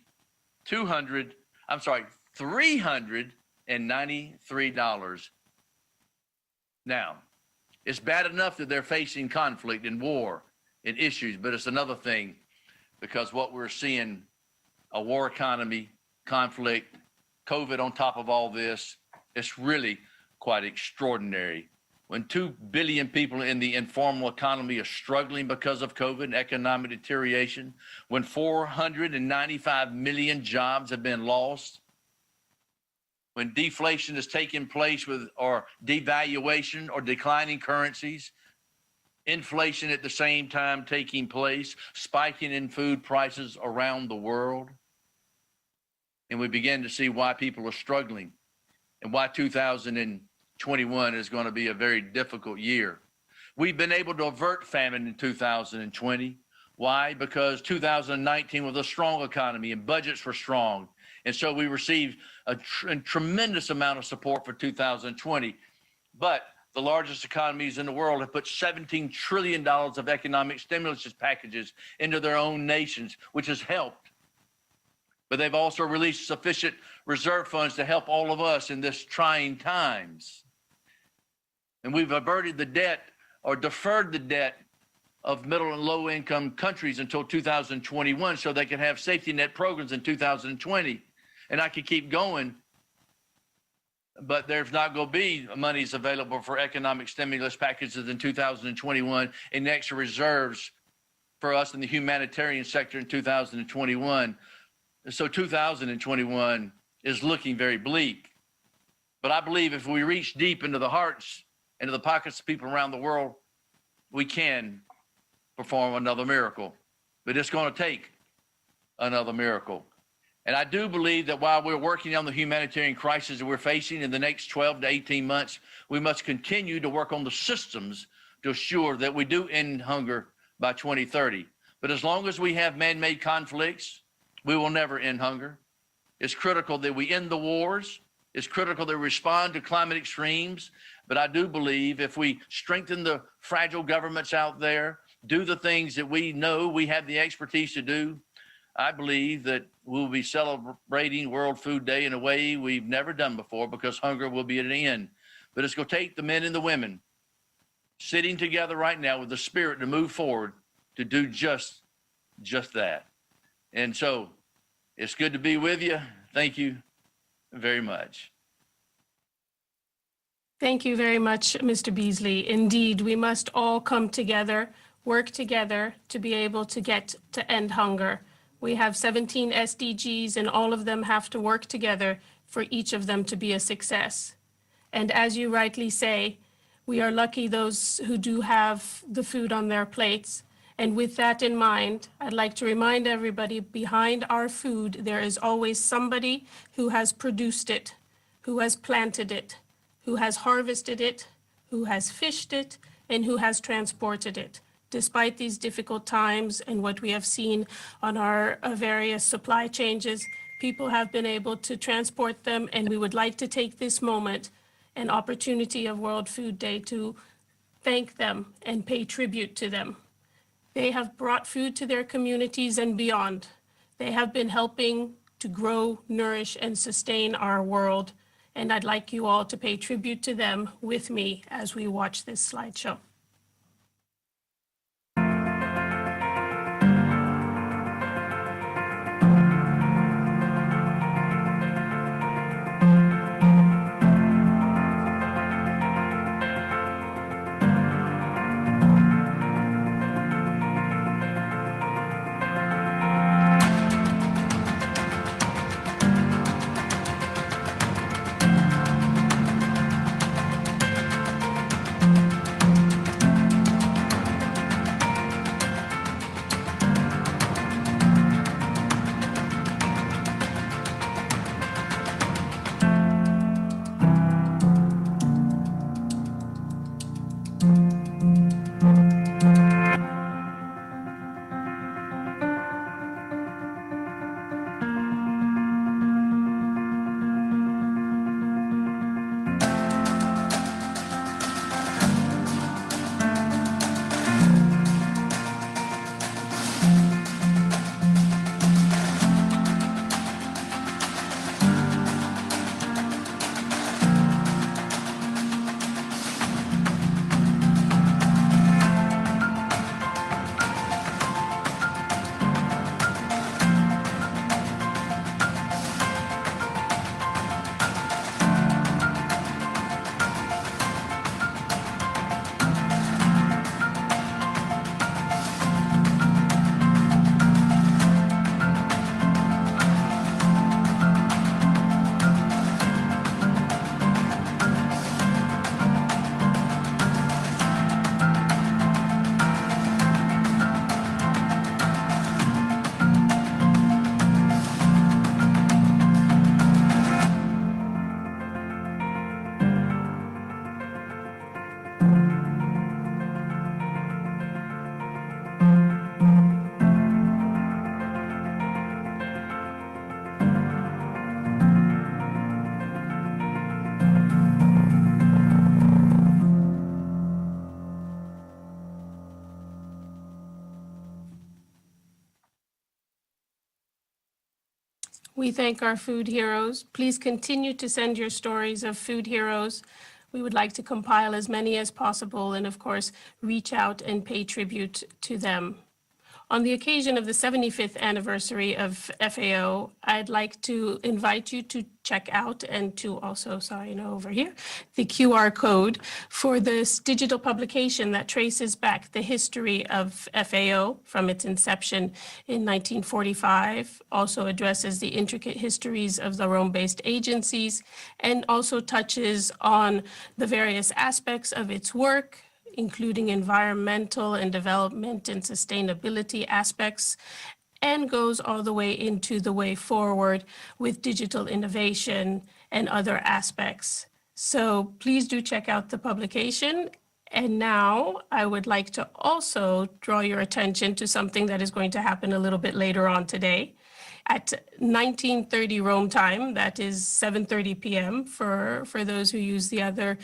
$393. Now, it's bad enough that they're facing conflict and war and issues, but it's another thing because what we're seeing, a war economy, conflict, COVID on top of all this, it's really quite extraordinary. When 2 billion people in the informal economy are struggling because of COVID and economic deterioration, when 495 million jobs have been lost, when deflation is taking place or devaluation or declining currencies, inflation at the same time taking place, spiking in food prices around the world, and we begin to see why people are struggling and why 2021 is going to be a very difficult year. We've been able to avert famine in 2020. Why? Because 2019 was a strong economy and budgets were strong. And so we received a tremendous amount of support for 2020. But the largest economies in the world have put $17 trillion of economic stimulus packages into their own nations, which has helped. But they've also released sufficient reserve funds to help all of us in this trying times. And we've averted the debt or deferred the debt of middle and low income countries until 2021 so they can have safety net programs in 2020. And I could keep going, but there's not going to be monies available for economic stimulus packages in 2021 and extra reserves for us in the humanitarian sector in 2021. So 2021 is looking very bleak. But I believe if we reach deep into the hearts, into the pockets of people around the world, we can perform another miracle. But it's going to take another miracle. And I do believe that while we're working on the humanitarian crisis that we're facing in the next 12 to 18 months, we must continue to work on the systems to assure that we do end hunger by 2030. But as long as we have man-made conflicts, we will never end hunger. It's critical that we end the wars. It's critical that we respond to climate extremes. But I do believe if we strengthen the fragile governments out there, do the things that we know we have the expertise to do, I believe that we'll be celebrating World Food Day in a way we've never done before because hunger will be at an end. But it's going to take the men and the women sitting together right now with the spirit to move forward to do just that. And so it's good to be with you. Thank you very much. Thank you very much, Mr. Beasley. Indeed, we must all come together, work together to be able to get to end hunger. We have 17 SDGs and all of them have to work together for each of them to be a success. And as you rightly say, we are lucky those who do have the food on their plates. And with that in mind, I'd like to remind everybody behind our food, there is always somebody who has produced it, who has planted it, who has harvested it, who has fished it, and who has transported it. Despite these difficult times and what we have seen on our various supply changes, people have been able to transport them, and we would like to take this moment, an opportunity of World Food Day, to thank them and pay tribute to them. They have brought food to their communities and beyond. They have been helping to grow, nourish, and sustain our world, and I'd like you all to pay tribute to them with me as we watch this slideshow. We thank our food heroes. Please continue to send your stories of food heroes. We would like to compile as many as possible and, of course, reach out and pay tribute to them. On the occasion of the 75th anniversary of FAO, I'd like to invite you to check out and to also, over here, the QR code for this digital publication that traces back the history of FAO from its inception in 1945, also addresses the intricate histories of the Rome-based agencies, and also touches on the various aspects of its work, including environmental and development and sustainability aspects, and goes all the way into the way forward with digital innovation and other aspects. So please do check out the publication. And now I would like to also draw your attention to something that is going to happen a little bit later on today. At 19:30 Rome time, that is 7:30 p.m. for those who use the other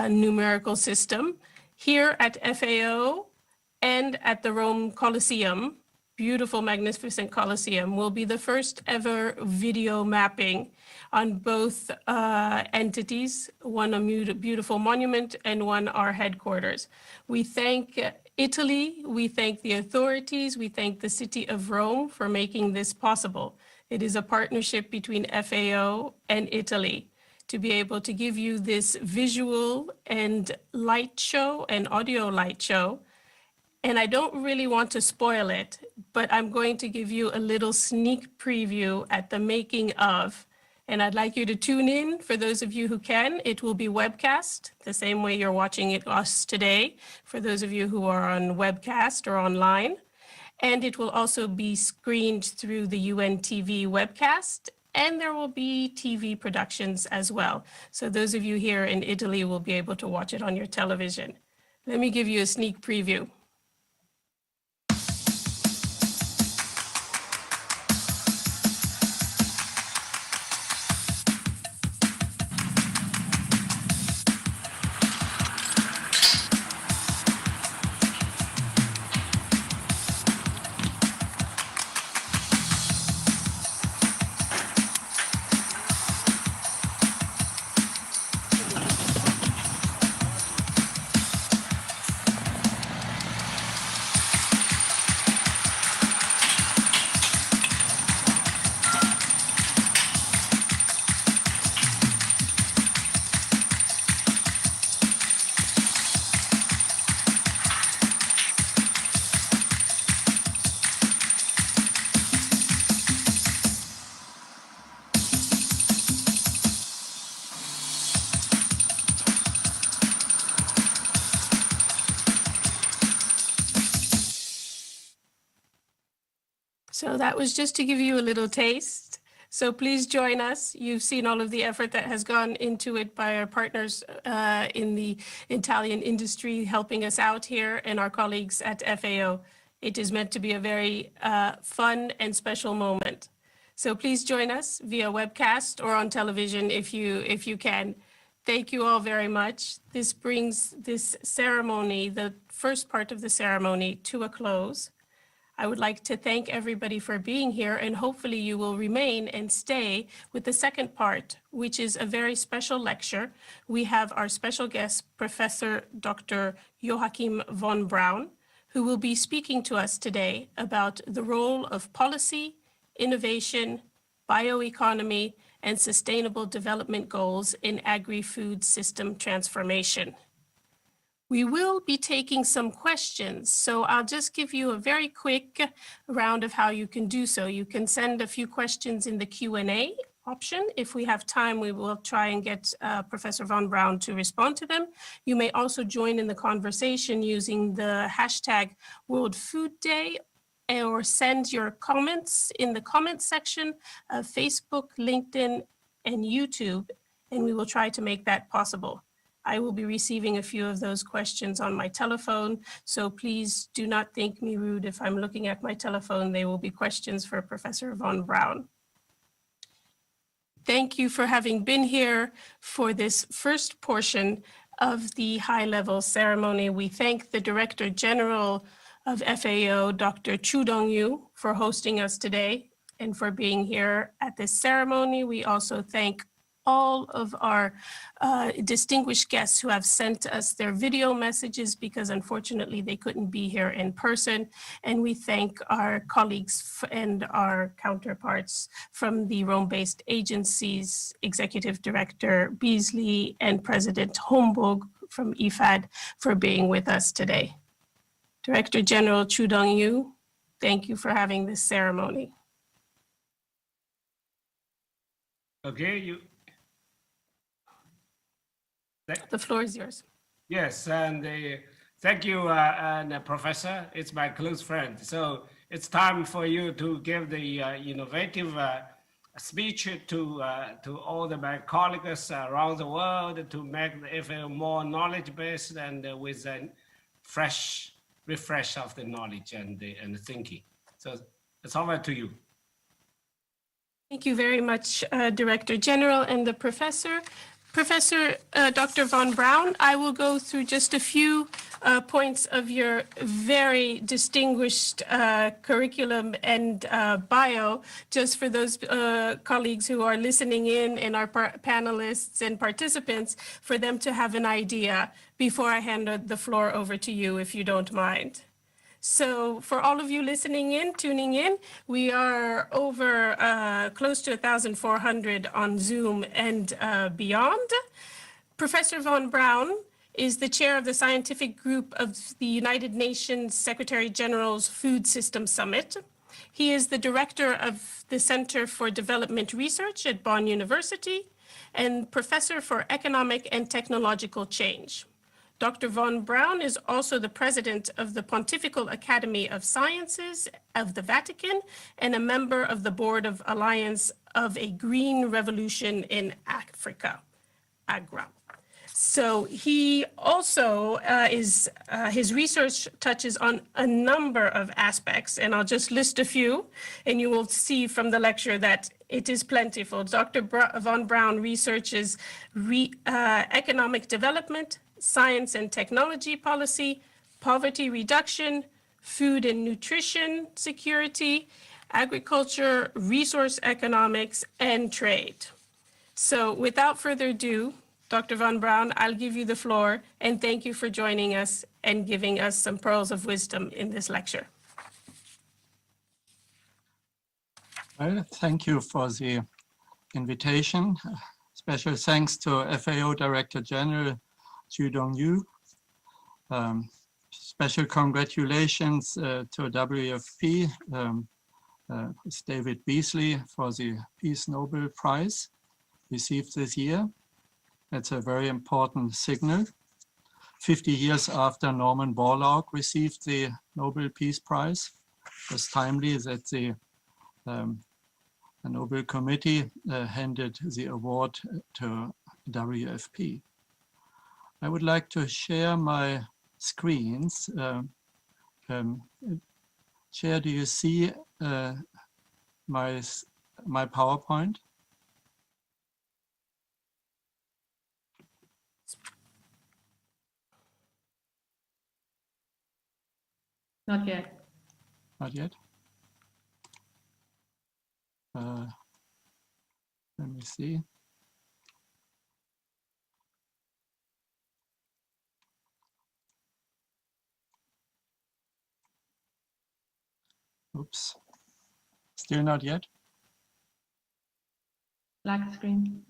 numerical system, here at FAO and at the Rome Colosseum, beautiful, magnificent Colosseum, will be the first ever video mapping on both entities, one a beautiful monument and one our headquarters. We thank Italy, we thank the authorities, we thank the city of Rome for making this possible. It is a partnership between FAO and Italy to be able to give you this visual and light show and audio light show. And I don't really want to spoil it, but I'm going to give you a little sneak preview at the making of. And I'd like you to tune in for those of you who can. It will be webcast the same way you're watching it us today, for those of you who are on webcast or online. And it will also be screened through the UN TV webcast, and there will be TV productions as well. So those of you here in Italy will be able to watch it on your television. Let me give you a sneak preview. So that was just to give you a little taste. So please join us. You've seen all of the effort that has gone into it by our partners in the Italian industry helping us out here and our colleagues at FAO. It is meant to be a very fun and special moment. So please join us via webcast or on television if you can. Thank you all very much. This brings this ceremony, the first part of the ceremony, to a close. I would like to thank everybody for being here, and hopefully you will remain and stay with the second part, which is a very special lecture. We have our special guest, Professor Dr. Joachim von Braun, who will be speaking to us today about the role of policy, innovation, bioeconomy, and sustainable development goals in agri-food system transformation. We will be taking some questions, so I'll just give you a very quick round of how you can do so. You can send a few questions in the Q&A option. If we have time, we will try and get Professor von Braun to respond to them. You may also join in the conversation using the hashtag World Food Day, or send your comments in the comments section of Facebook, LinkedIn, and YouTube, and we will try to make that possible. I will be receiving a few of those questions on my telephone, so please do not think me rude if I'm looking at my telephone. They will be questions for Professor von Braun. Thank you for having been here for this first portion of the high-level ceremony. We thank the Director General of FAO, Dr. Chu Dong-yu, for hosting us today. and for being here at this ceremony. We also thank all of our distinguished guests who have sent us their video messages because unfortunately they couldn't be here in person. And we thank our colleagues and our counterparts from the Rome-based agencies, Executive Director Beasley and President Homburg from IFAD for being with us today. Director General Chu Dong-yu, thank you for having this ceremony. Okay, the floor is yours. Yes, and thank you, Professor. It's my close friend. So it's time for you to give the innovative speech to all my colleagues around the world to make the FAO more knowledge-based and with a fresh refresh of the knowledge and thinking. So it's over to you. Thank you very much, Director General and the Professor. Professor Dr. Von Braun, I will go through just a few points of your very distinguished curriculum and bio, just for those colleagues who are listening in and our panelists and participants, for them to have an idea before I hand the floor over to you, if you don't mind. So for all of you listening in, tuning in, we are over close to 1,400 on Zoom and beyond. Professor Von Braun is the chair of the scientific group of the United Nations Secretary General's Food System Summit. He is the director of the Center for Development Research at Bonn University and professor for economic and technological change. Dr. Von Braun is also the president of the Pontifical Academy of Sciences of the Vatican and a member of the board of Alliance of a Green Revolution in Africa, AGRA. So he also his research touches on a number of aspects, and I'll just list a few, and you will see from the lecture that it is plentiful. Dr. Von Braun researches economic development, science and technology policy, poverty reduction, food and nutrition security, agriculture, resource economics, and trade. So without further ado, Dr. Von Braun, I'll give you the floor, and thank you for joining us and giving us some pearls of wisdom in this lecture. Well, thank you for the invitation. Special thanks to FAO Director General Chu Dong-yu. Special congratulations to WFP, it's David Beasley for the Peace Nobel Prize received this year. That's a very important signal. 50 years after Norman Borlaug received the Nobel Peace Prize, it was timely that the Nobel Committee handed the award to WFP. I would like to share my screens. Chair, do you see my PowerPoint? Not yet. Not yet? Let me see. Oops, still not yet? Black screen.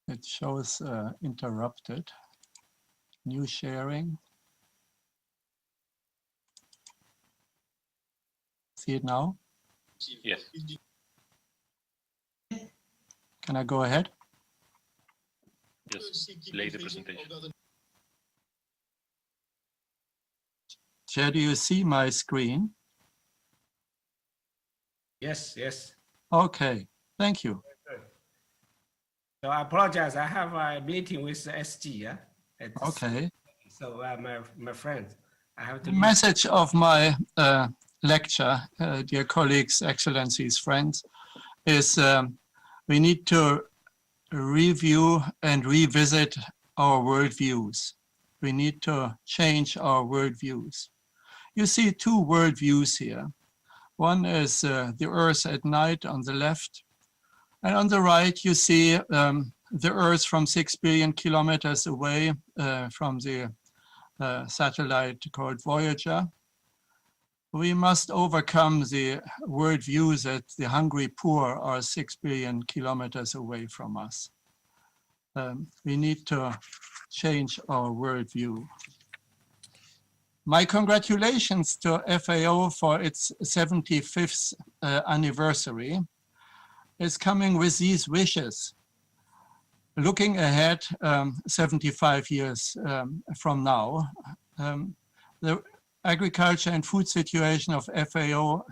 It shows interrupted. New sharing. See it now? Yes. Can I go ahead? Yes, play the presentation. Chair, do you see my screen? Yes, yes. Okay, thank you. So I apologize. I have a meeting with the SG. Yeah. Okay. So my friend, I have to. The message of my lecture, dear colleagues, excellencies, friends, is we need to review and revisit our worldviews. We need to change our worldviews. You see two worldviews here. One is the Earth at night on the left, and on the right you see the Earth from 6 billion kilometers away from the satellite called Voyager. We must overcome the worldview that the hungry poor are 6 billion kilometers away from us. We need to change our worldview. My congratulations to FAO for its 75th anniversary. It's coming with these wishes. Looking ahead 75 years from now, the agriculture and food situation of FAO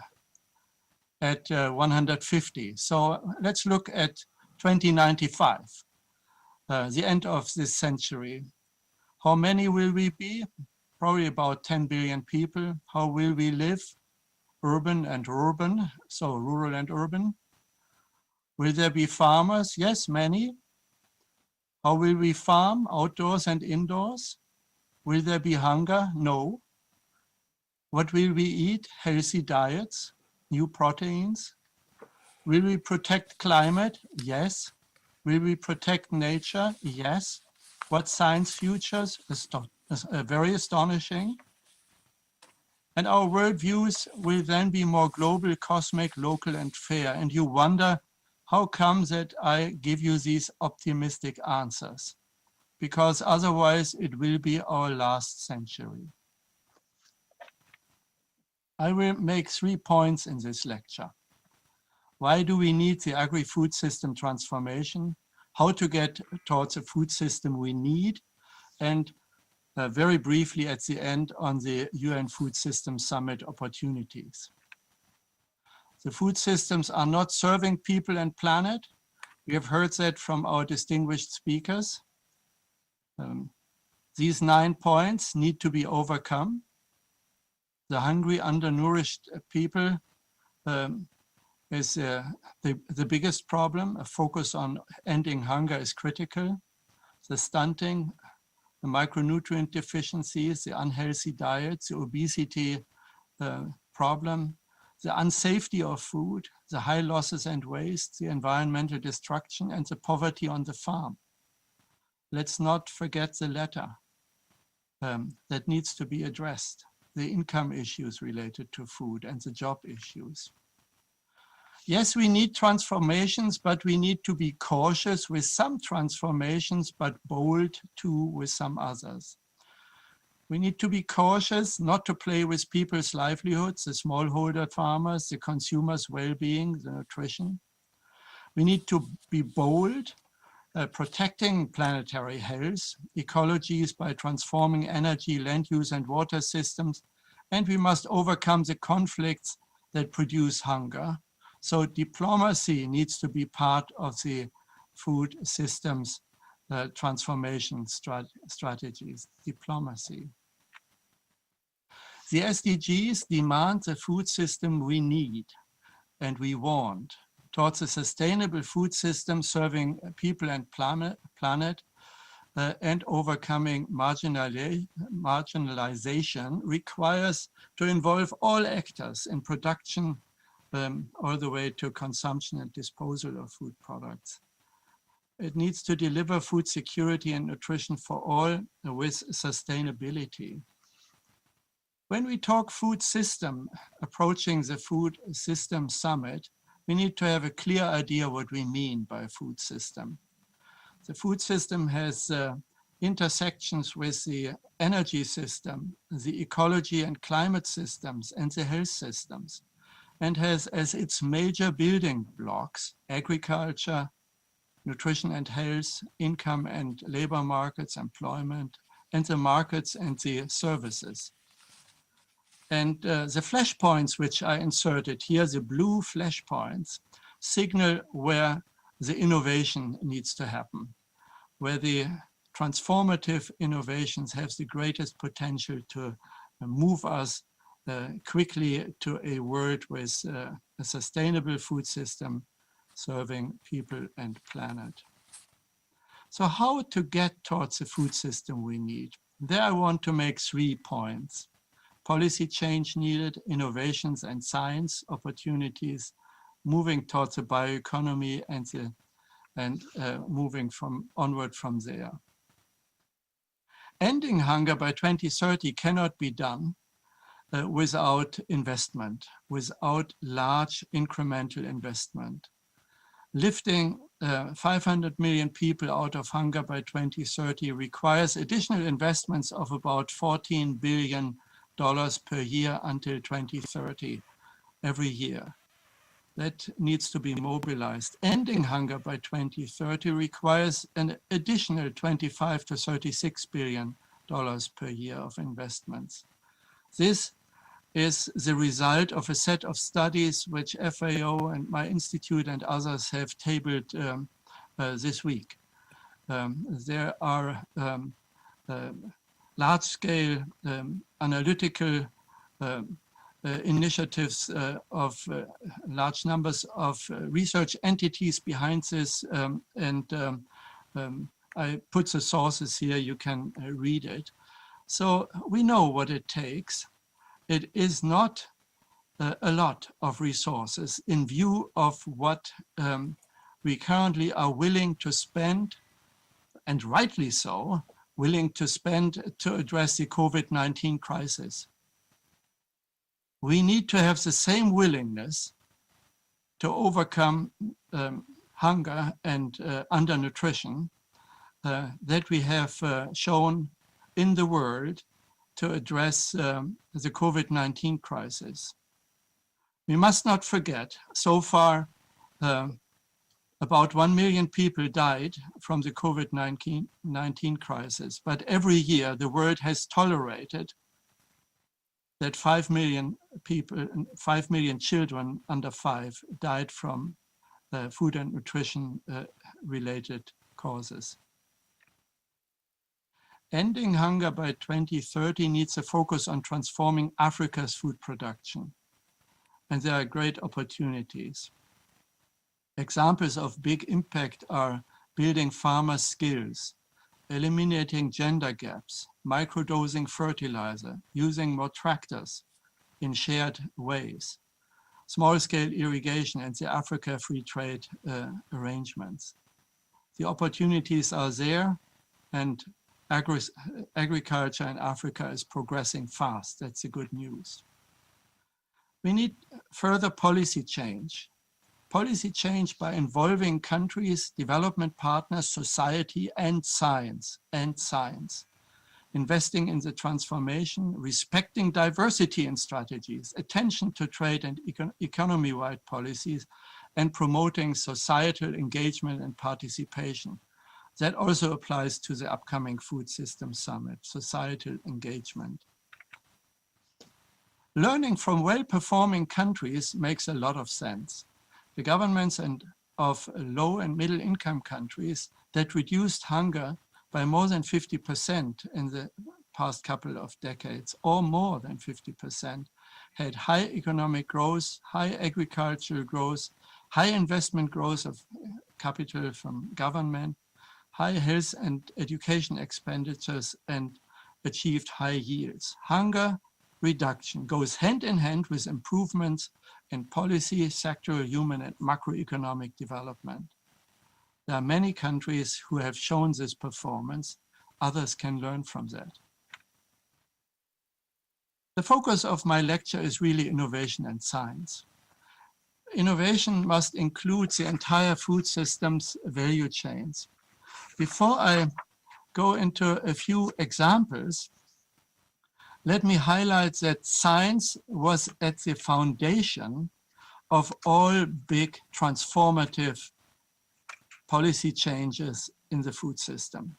at 150. So let's look at 2095, the end of this century. How many will we be? Probably about 10 billion people. How will we live? Urban and urban, so rural and urban. Will there be farmers? Yes, many. How will we farm? Outdoors and indoors. Will there be hunger? No. What will we eat? Healthy diets, new proteins. Will we protect climate? Yes. Will we protect nature? Yes. What science futures? Very astonishing. And our worldviews will then be more global, cosmic, local, and fair. And you wonder, how come that I give you these optimistic answers? Because otherwise it will be our last century. I will make 3 points in this lecture. Why do we need the agri-food system transformation? How to get towards a food system we need? And very briefly at the end on the UN Food System Summit opportunities. The food systems are not serving people and planet. We have heard that from our distinguished speakers. These 9 points need to be overcome. The hungry, undernourished people is the biggest problem. A focus on ending hunger is critical. The stunting, the micronutrient deficiencies, the unhealthy diets, the obesity problem, the unsafety of food, the high losses and waste, the environmental destruction, and the poverty on the farm. Let's not forget the latter. That needs to be addressed. The income issues related to food and the job issues. Yes, we need transformations, but we need to be cautious with some transformations, but bold too with some others. We need to be cautious not to play with people's livelihoods, the smallholder farmers, the consumers' well-being, the nutrition. We need to be bold, protecting planetary health, ecologies by transforming energy, land use, and water systems. And we must overcome the conflicts that produce hunger. So diplomacy needs to be part of the food systems transformation strategies, diplomacy. The SDGs demand the food system we need and we want towards a sustainable food system serving people and planet and overcoming marginalization requires to involve all actors in production all the way to consumption and disposal of food products. It needs to deliver food security and nutrition for all with sustainability. When we talk food system, approaching the Food System Summit, we need to have a clear idea what we mean by food system. The food system has intersections with the energy system, the ecology and climate systems, and the health systems, and has as its major building blocks agriculture, nutrition and health, income and labor markets, employment, and the markets and the services. And the flashpoints which I inserted here, the blue flashpoints, signal where the innovation needs to happen, where the transformative innovations have the greatest potential to move us quickly to a world with a sustainable food system serving people and planet. So how to get towards the food system we need? There I want to make 3 points. Policy change needed, innovations and science opportunities, moving towards a bioeconomy and moving onward from there. Ending hunger by 2030 cannot be done without investment, without large incremental investment. Lifting 500 million people out of hunger by 2030 requires additional investments of about $14 billion per year until 2030, every year. That needs to be mobilized. Ending hunger by 2030 requires an additional $25 to $36 billion per year of investments. This is the result of a set of studies which FAO and my institute and others have tabled this week. There are large-scale analytical initiatives of large numbers of research entities behind this, I put the sources here, you can read it. So we know what it takes. It is not a lot of resources in view of what we currently are willing to spend, and rightly so, willing to spend to address the COVID-19 crisis. We need to have the same willingness to overcome hunger and undernutrition that we have shown in the world to address the COVID-19 crisis. We must not forget, so far, about 1 million people died from the COVID-19 crisis, but every year the world has tolerated that 5 million people, 5 million children under 5 died from food and nutrition related causes. Ending hunger by 2030 needs a focus on transforming Africa's food production. And there are great opportunities. Examples of big impact are building farmer skills, eliminating gender gaps, microdosing fertilizer, using more tractors in shared ways, small-scale irrigation and the Africa Free Trade arrangements. The opportunities are there, and agriculture in Africa is progressing fast. That's the good news. We need further policy change. Policy change by involving countries, development partners, society, and science, investing in the transformation, respecting diversity in strategies, attention to trade and economy-wide policies, and promoting societal engagement and participation. That also applies to the upcoming Food System Summit, societal engagement. Learning from well-performing countries makes a lot of sense. The governments of low and middle income countries that reduced hunger by more than 50% in the past couple of decades, or more than 50%, had high economic growth, high agricultural growth, high investment growth of capital from government, high health and education expenditures, and achieved high yields. Hunger reduction goes hand in hand with improvements in policy, sectoral, human, and macroeconomic development. There are many countries who have shown this performance. Others can learn from that. The focus of my lecture is really innovation and science. Innovation must include the entire food system's value chains. Before I go into a few examples, let me highlight that science was at the foundation of all big transformative policy changes in the food system.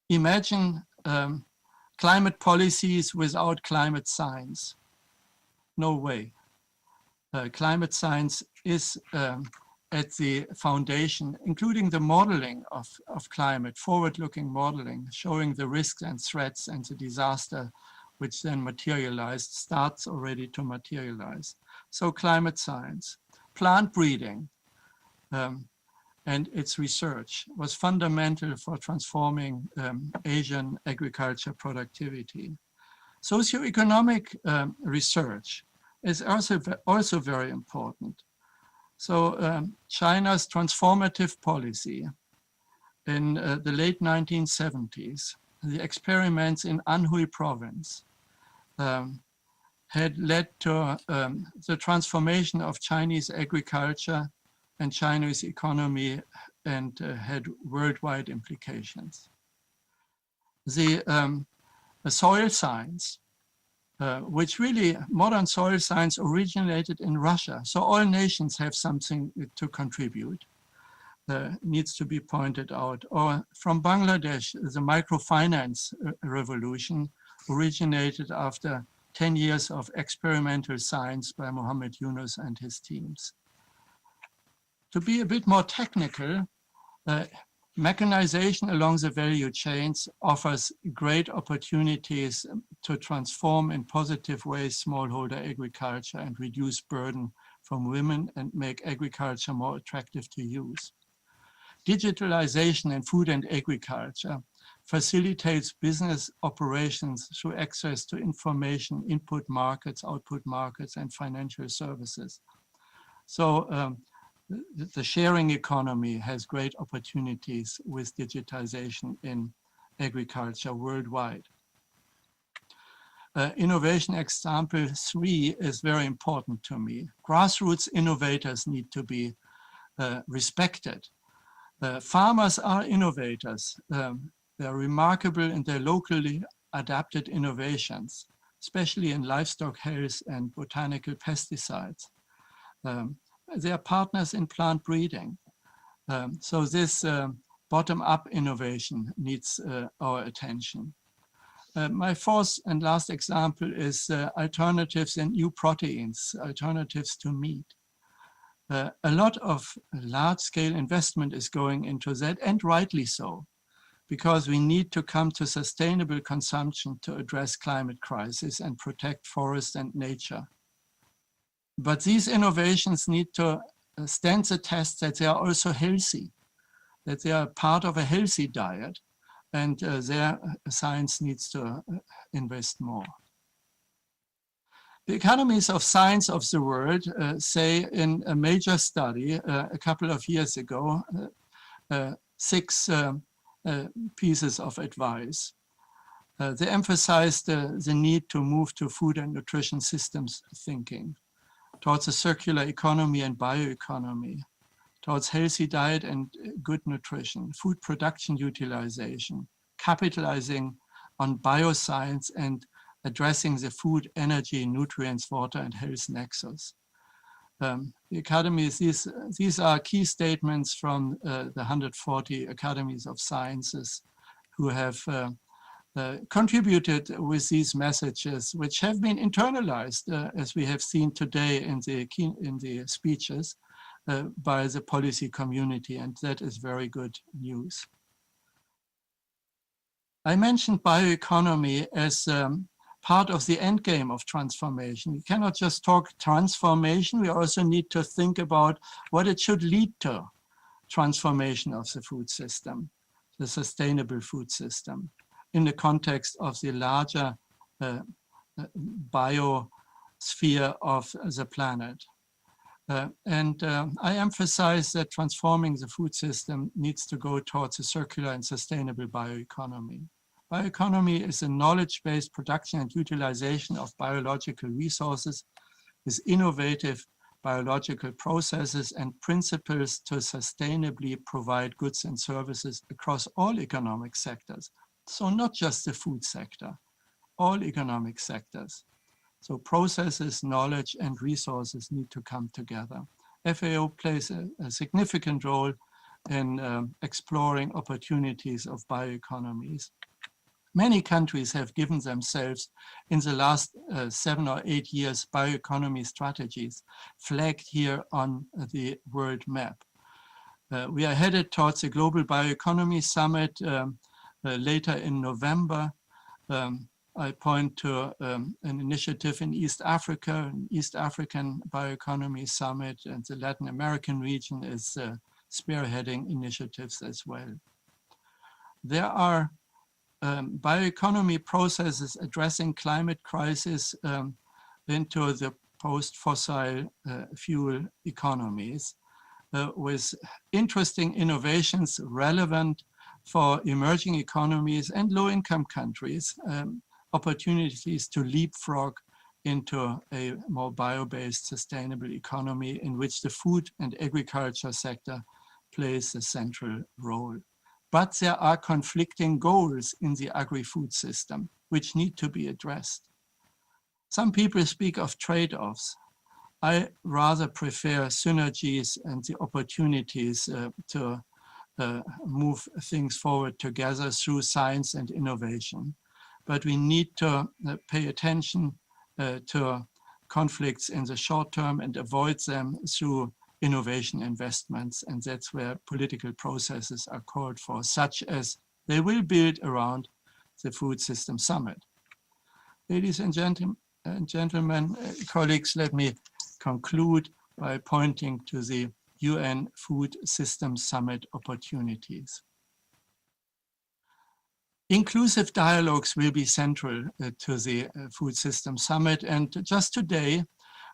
Imagine climate policies without climate science. No way. Climate science is at the foundation, including the modeling of climate, forward-looking modeling, showing the risks and threats and the disaster which then materialized, starts already to materialize. So climate science, plant breeding, and its research was fundamental for transforming Asian agriculture productivity. Socioeconomic research is also very important. So China's transformative policy in the late 1970s, the experiments in Anhui province had led to the transformation of Chinese agriculture and Chinese economy and had worldwide implications. The soil science, which really modern soil science originated in Russia. So all nations have something to contribute, needs to be pointed out. Or from Bangladesh, the microfinance revolution originated after 10 years of experimental science by Muhammad Yunus and his teams. To be a bit more technical, mechanization along the value chains offers great opportunities to transform in positive ways smallholder agriculture and reduce burden from women and make agriculture more attractive to use. Digitalization in food and agriculture facilitates business operations through access to information, input markets, output markets, and financial services. So the sharing economy has great opportunities with digitization in agriculture worldwide. Innovation example 3 is very important to me. Grassroots innovators need to be respected. Farmers are innovators. They're remarkable in their locally adapted innovations, especially in livestock health and botanical pesticides. They are partners in plant breeding. So this bottom-up innovation needs our attention. My fourth and last example is alternatives in new proteins, alternatives to meat. A lot of large-scale investment is going into that, and rightly so, because we need to come to sustainable consumption to address climate crisis and protect forest and nature. But these innovations need to stand the test that they are also healthy, that they are part of a healthy diet, and their science needs to invest more. The economies of science of the world say in a major study a couple of years ago, 6 pieces of advice. They emphasized the need to move to food and nutrition systems thinking, towards a circular economy and bioeconomy, towards healthy diet and good nutrition, food production utilization, capitalizing on bioscience and addressing the food, energy, nutrients, water, and health nexus. The academies, these are key statements from the 140 academies of sciences who have contributed with these messages, which have been internalized, as we have seen today in the speeches, by the policy community, and that is very good news. I mentioned bioeconomy as part of the end game of transformation. We cannot just talk transformation, we also need to think about what it should lead to, transformation of the food system, the sustainable food system, in the context of the larger biosphere of the planet. I emphasize that transforming the food system needs to go towards a circular and sustainable bioeconomy. Bioeconomy is a knowledge-based production and utilization of biological resources with innovative biological processes and principles to sustainably provide goods and services across all economic sectors. So not just the food sector, all economic sectors. So processes, knowledge, and resources need to come together. FAO plays a significant role in exploring opportunities of bioeconomies. Many countries have given themselves in the last 7 or 8 years bioeconomy strategies flagged here on the world map. We are headed towards a global bioeconomy summit later in November. I point to an initiative in East Africa, an East African Bioeconomy Summit, and the Latin American region is spearheading initiatives as well. There are bioeconomy processes addressing climate crisis into the post-fossil fuel economies with interesting innovations relevant for emerging economies and low-income countries, opportunities to leapfrog into a more bio-based sustainable economy in which the food and agriculture sector plays a central role. But there are conflicting goals in the agri-food system which need to be addressed. Some people speak of trade-offs. I rather prefer synergies and the opportunities to move things forward together through science and innovation. But we need to pay attention to conflicts in the short term and avoid them through innovation investments. And that's where political processes are called for, such as they will build around the Food System Summit. Ladies and gentlemen, colleagues, let me conclude by pointing to the UN Food System Summit opportunities. Inclusive dialogues will be central to the Food System Summit, and just today,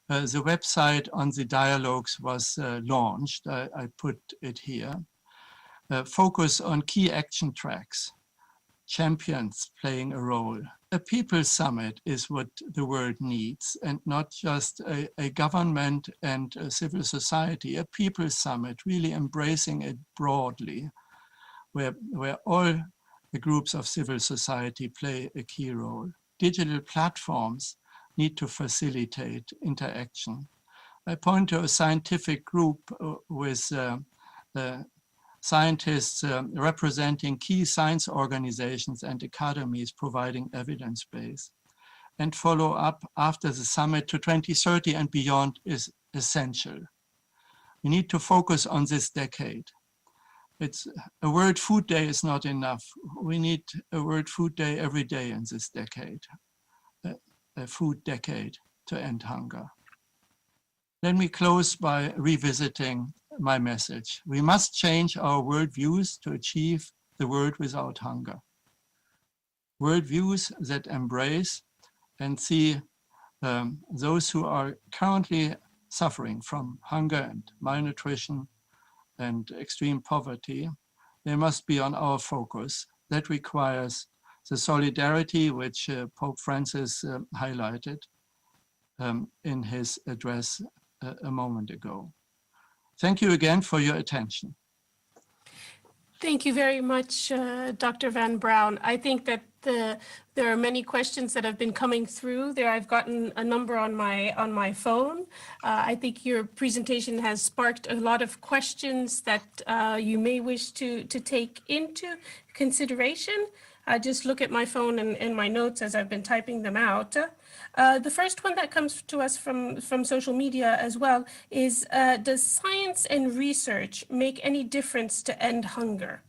the website on the dialogues was launched. I put it here. Focus on key action tracks, champions playing a role. A people summit is what the world needs, and not just a government and a civil society. A people summit, really embracing it broadly, where all the groups of civil society play a key role. Digital platforms need to facilitate interaction. I point to a scientific group with scientists representing key science organizations and academies providing evidence base. And follow up after the summit to 2030 and beyond is essential. We need to focus on this decade. A World Food Day is not enough. We need a World Food Day every day in this decade, a food decade to end hunger. Let me close by revisiting my message. We must change our worldviews to achieve the world without hunger. Worldviews that embrace and see those who are currently suffering from hunger and malnutrition and extreme poverty. They must be on our focus. That requires the solidarity which Pope Francis highlighted in his address a moment ago. Thank you again for your attention. Thank you very much, Dr. Van Braun. I think that there are many questions that have been coming through there. I've gotten a number on my phone. I think your presentation has sparked a lot of questions that you may wish to take into consideration. Just look at my phone and my notes as I've been typing them out. The first one that comes to us from social media as well is, does science and research make any difference to end hunger?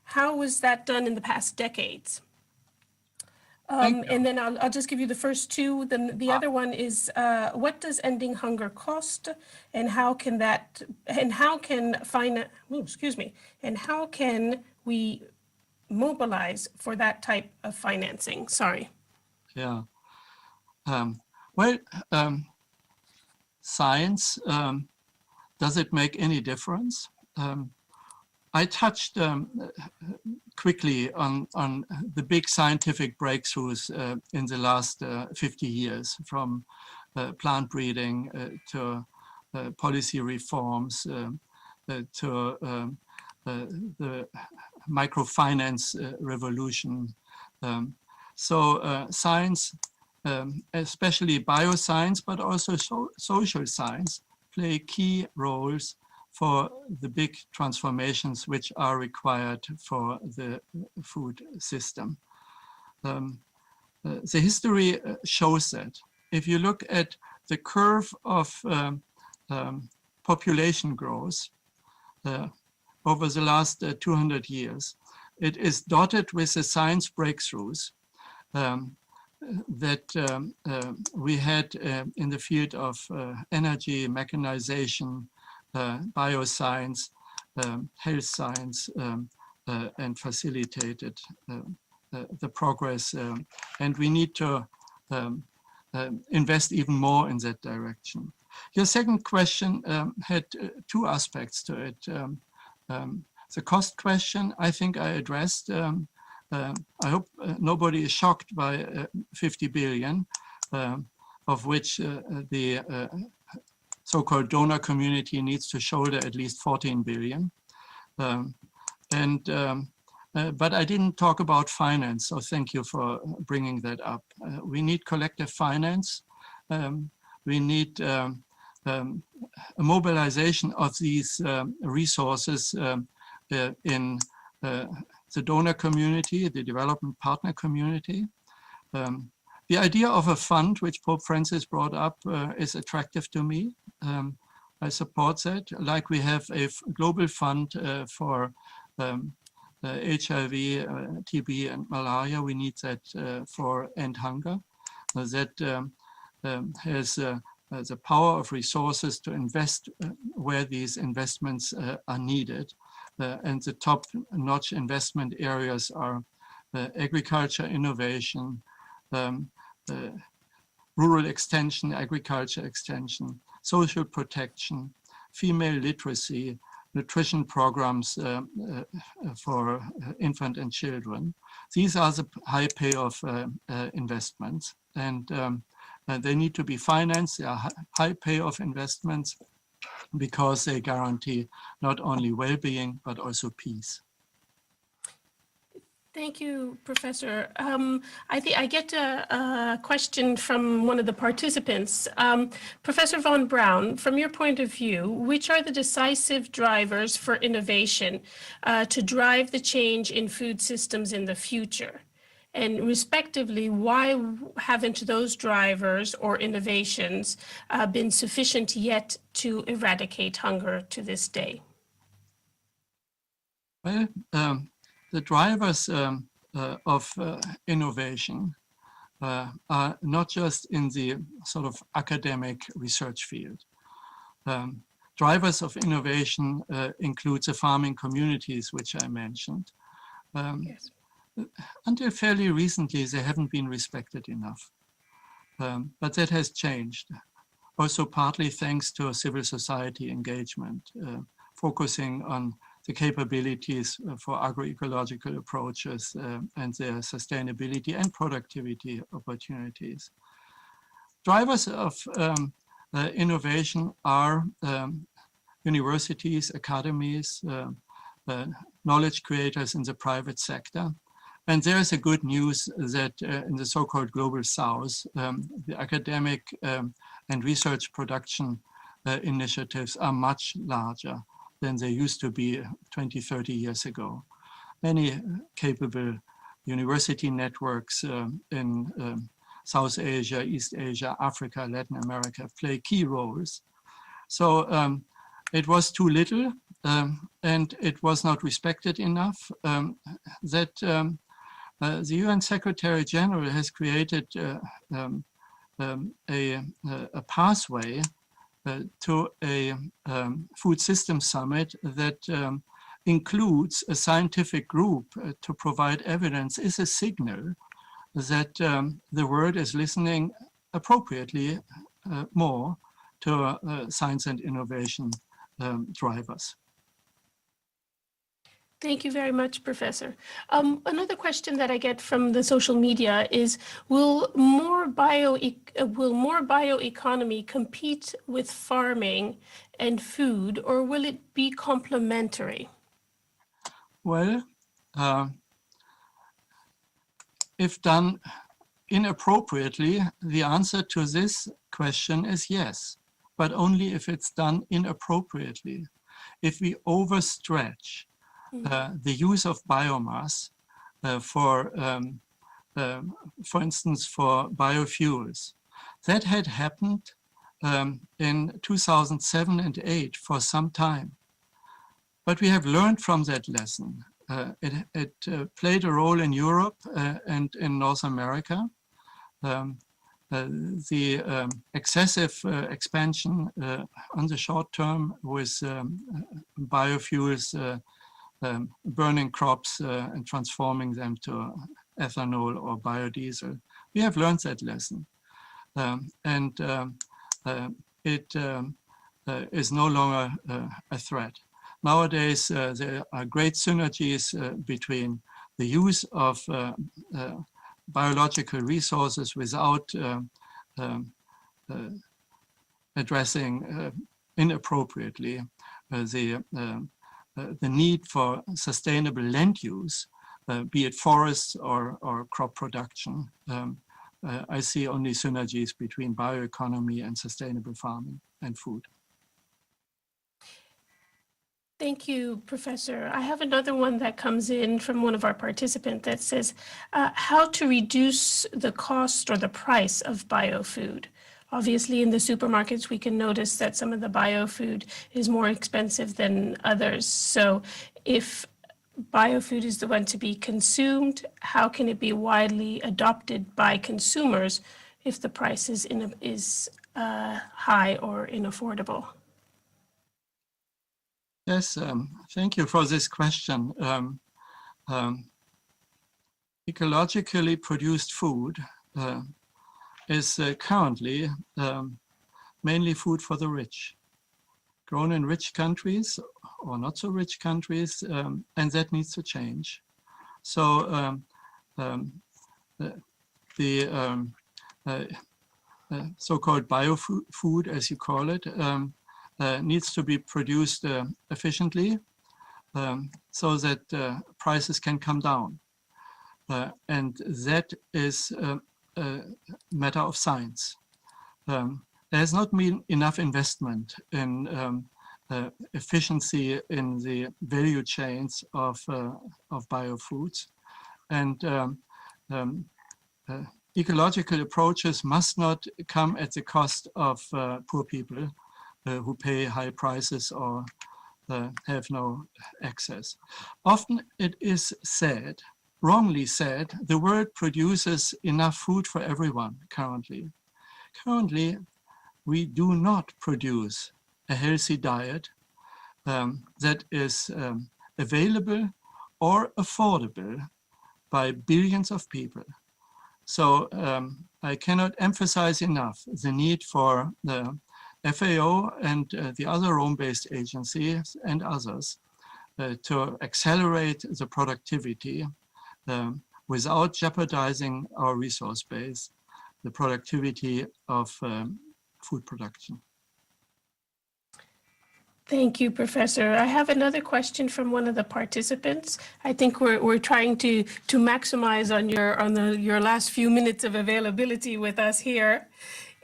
How was that done in the past decades? And then I'll just give you the first two. Then the other one is, what does ending hunger cost, and how can we mobilize for that type of financing? Sorry. Yeah. Science, does it make any difference? I touched quickly on the big scientific breakthroughs in the last 50 years, from plant breeding to policy reforms to the microfinance revolution. So science, especially bioscience, but also social science, play key roles for the big transformations which are required for the food system. The history shows that. If you look at the curve of population growth over the last 200 years, it is dotted with the science breakthroughs that we had in the field of energy, mechanization, bioscience, health science and facilitated the progress. And we need to invest even more in that direction. Your second question had two aspects to it. The cost question, I think I addressed. I hope nobody is shocked by 50 billion, of which the so-called donor community needs to shoulder at least 14 billion. But I didn't talk about finance, so thank you for bringing that up. We need collective finance. We need a mobilization of these resources in the donor community, the development partner community. The idea of a fund, which Pope Francis brought up, is attractive to me. I support that. Like we have a global fund for HIV, TB, and malaria, we need that for end hunger. That has the power of resources to invest where these investments are needed. And the top-notch investment areas are agriculture, innovation, rural extension, agriculture extension, social protection, female literacy, nutrition programs for infant and children. These are the high payoff investments, and they need to be financed. They are high payoff investments because they guarantee not only well-being, but also peace. Thank you, Professor. I get a question from one of the participants. Professor von Braun, from your point of view, which are the decisive drivers for innovation to drive the change in food systems in the future? And respectively, why haven't those drivers or innovations been sufficient yet to eradicate hunger to this day? Well, the drivers of innovation are not just in the sort of academic research field. Drivers of innovation include the farming communities, which I mentioned. Yes. Until fairly recently, they haven't been respected enough. But that has changed. Also partly thanks to civil society engagement, focusing on the capabilities for agroecological approaches and their sustainability and productivity opportunities. Drivers of innovation are universities, academies, knowledge creators in the private sector. And there is a good news that in the so-called Global South, the academic and research production initiatives are much larger than they used to be 20, 30 years ago. Many capable university networks in South Asia, East Asia, Africa, Latin America play key roles. So it was too little and it was not respected enough that the UN Secretary General has created a pathway to a food system summit that includes a scientific group to provide evidence is a signal that the world is listening appropriately more to science and innovation drivers. Thank you very much, Professor. Another question that I get from the social media is, will more bioeconomy compete with farming and food, or will it be complementary? Well, if done inappropriately, the answer to this question is yes, but only if it's done inappropriately. If we overstretch the use of biomass for instance, for biofuels. That had happened in 2007 and 2008 for some time. But we have learned from that lesson. It played a role in Europe and in North America. the excessive expansion on the short term with biofuels, burning crops and transforming them to ethanol or biodiesel. We have learned that lesson. It is no longer a threat. Nowadays, there are great synergies between the use of biological resources without addressing inappropriately the need for sustainable land use, be it forests or crop production. I see only synergies between bioeconomy and sustainable farming and food. Thank you, Professor. I have another one that comes in from one of our participants that says, how to reduce the cost or the price of biofood. Obviously, in the supermarkets, we can notice that some of the biofood is more expensive than others. So if biofood is the one to be consumed, how can it be widely adopted by consumers if the price is high or inaffordable? Yes, thank you for this question. Ecologically produced food is currently mainly food for the rich, grown in rich countries or not so rich countries, and that needs to change. So the so-called biofood, as you call it, needs to be produced efficiently so that prices can come down. And that is a matter of science. There has not been enough investment in efficiency in the value chains of biofoods. And ecological approaches must not come at the cost of poor people who pay high prices or have no access. Often it is said, wrongly said, the world produces enough food for everyone currently. Currently, we do not produce a healthy diet that is available or affordable by billions of people. So I cannot emphasize enough the need for the FAO and the other Rome-based agencies and others to accelerate the productivity without jeopardizing our resource base, the productivity of food production. Thank you, Professor. I have another question from one of the participants. I think we're trying to maximize on your last few minutes of availability with us here.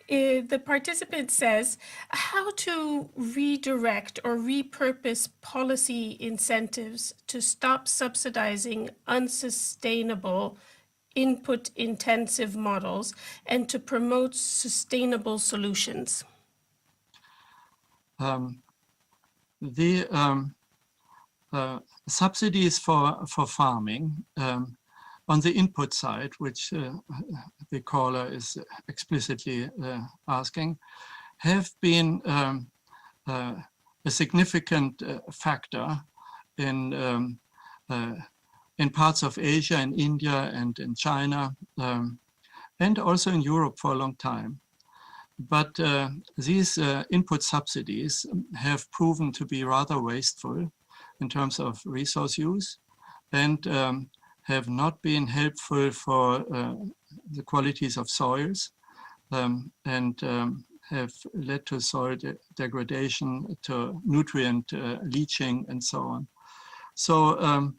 The participant says, how to redirect or repurpose policy incentives to stop subsidizing unsustainable input-intensive models and to promote sustainable solutions? The subsidies for farming on the input side, which the caller is explicitly asking, have been a significant factor in parts of Asia and India and in China and also in Europe for a long time. But these input subsidies have proven to be rather wasteful in terms of resource use and have not been helpful for the qualities of soils and have led to soil degradation, to nutrient leaching and so on. So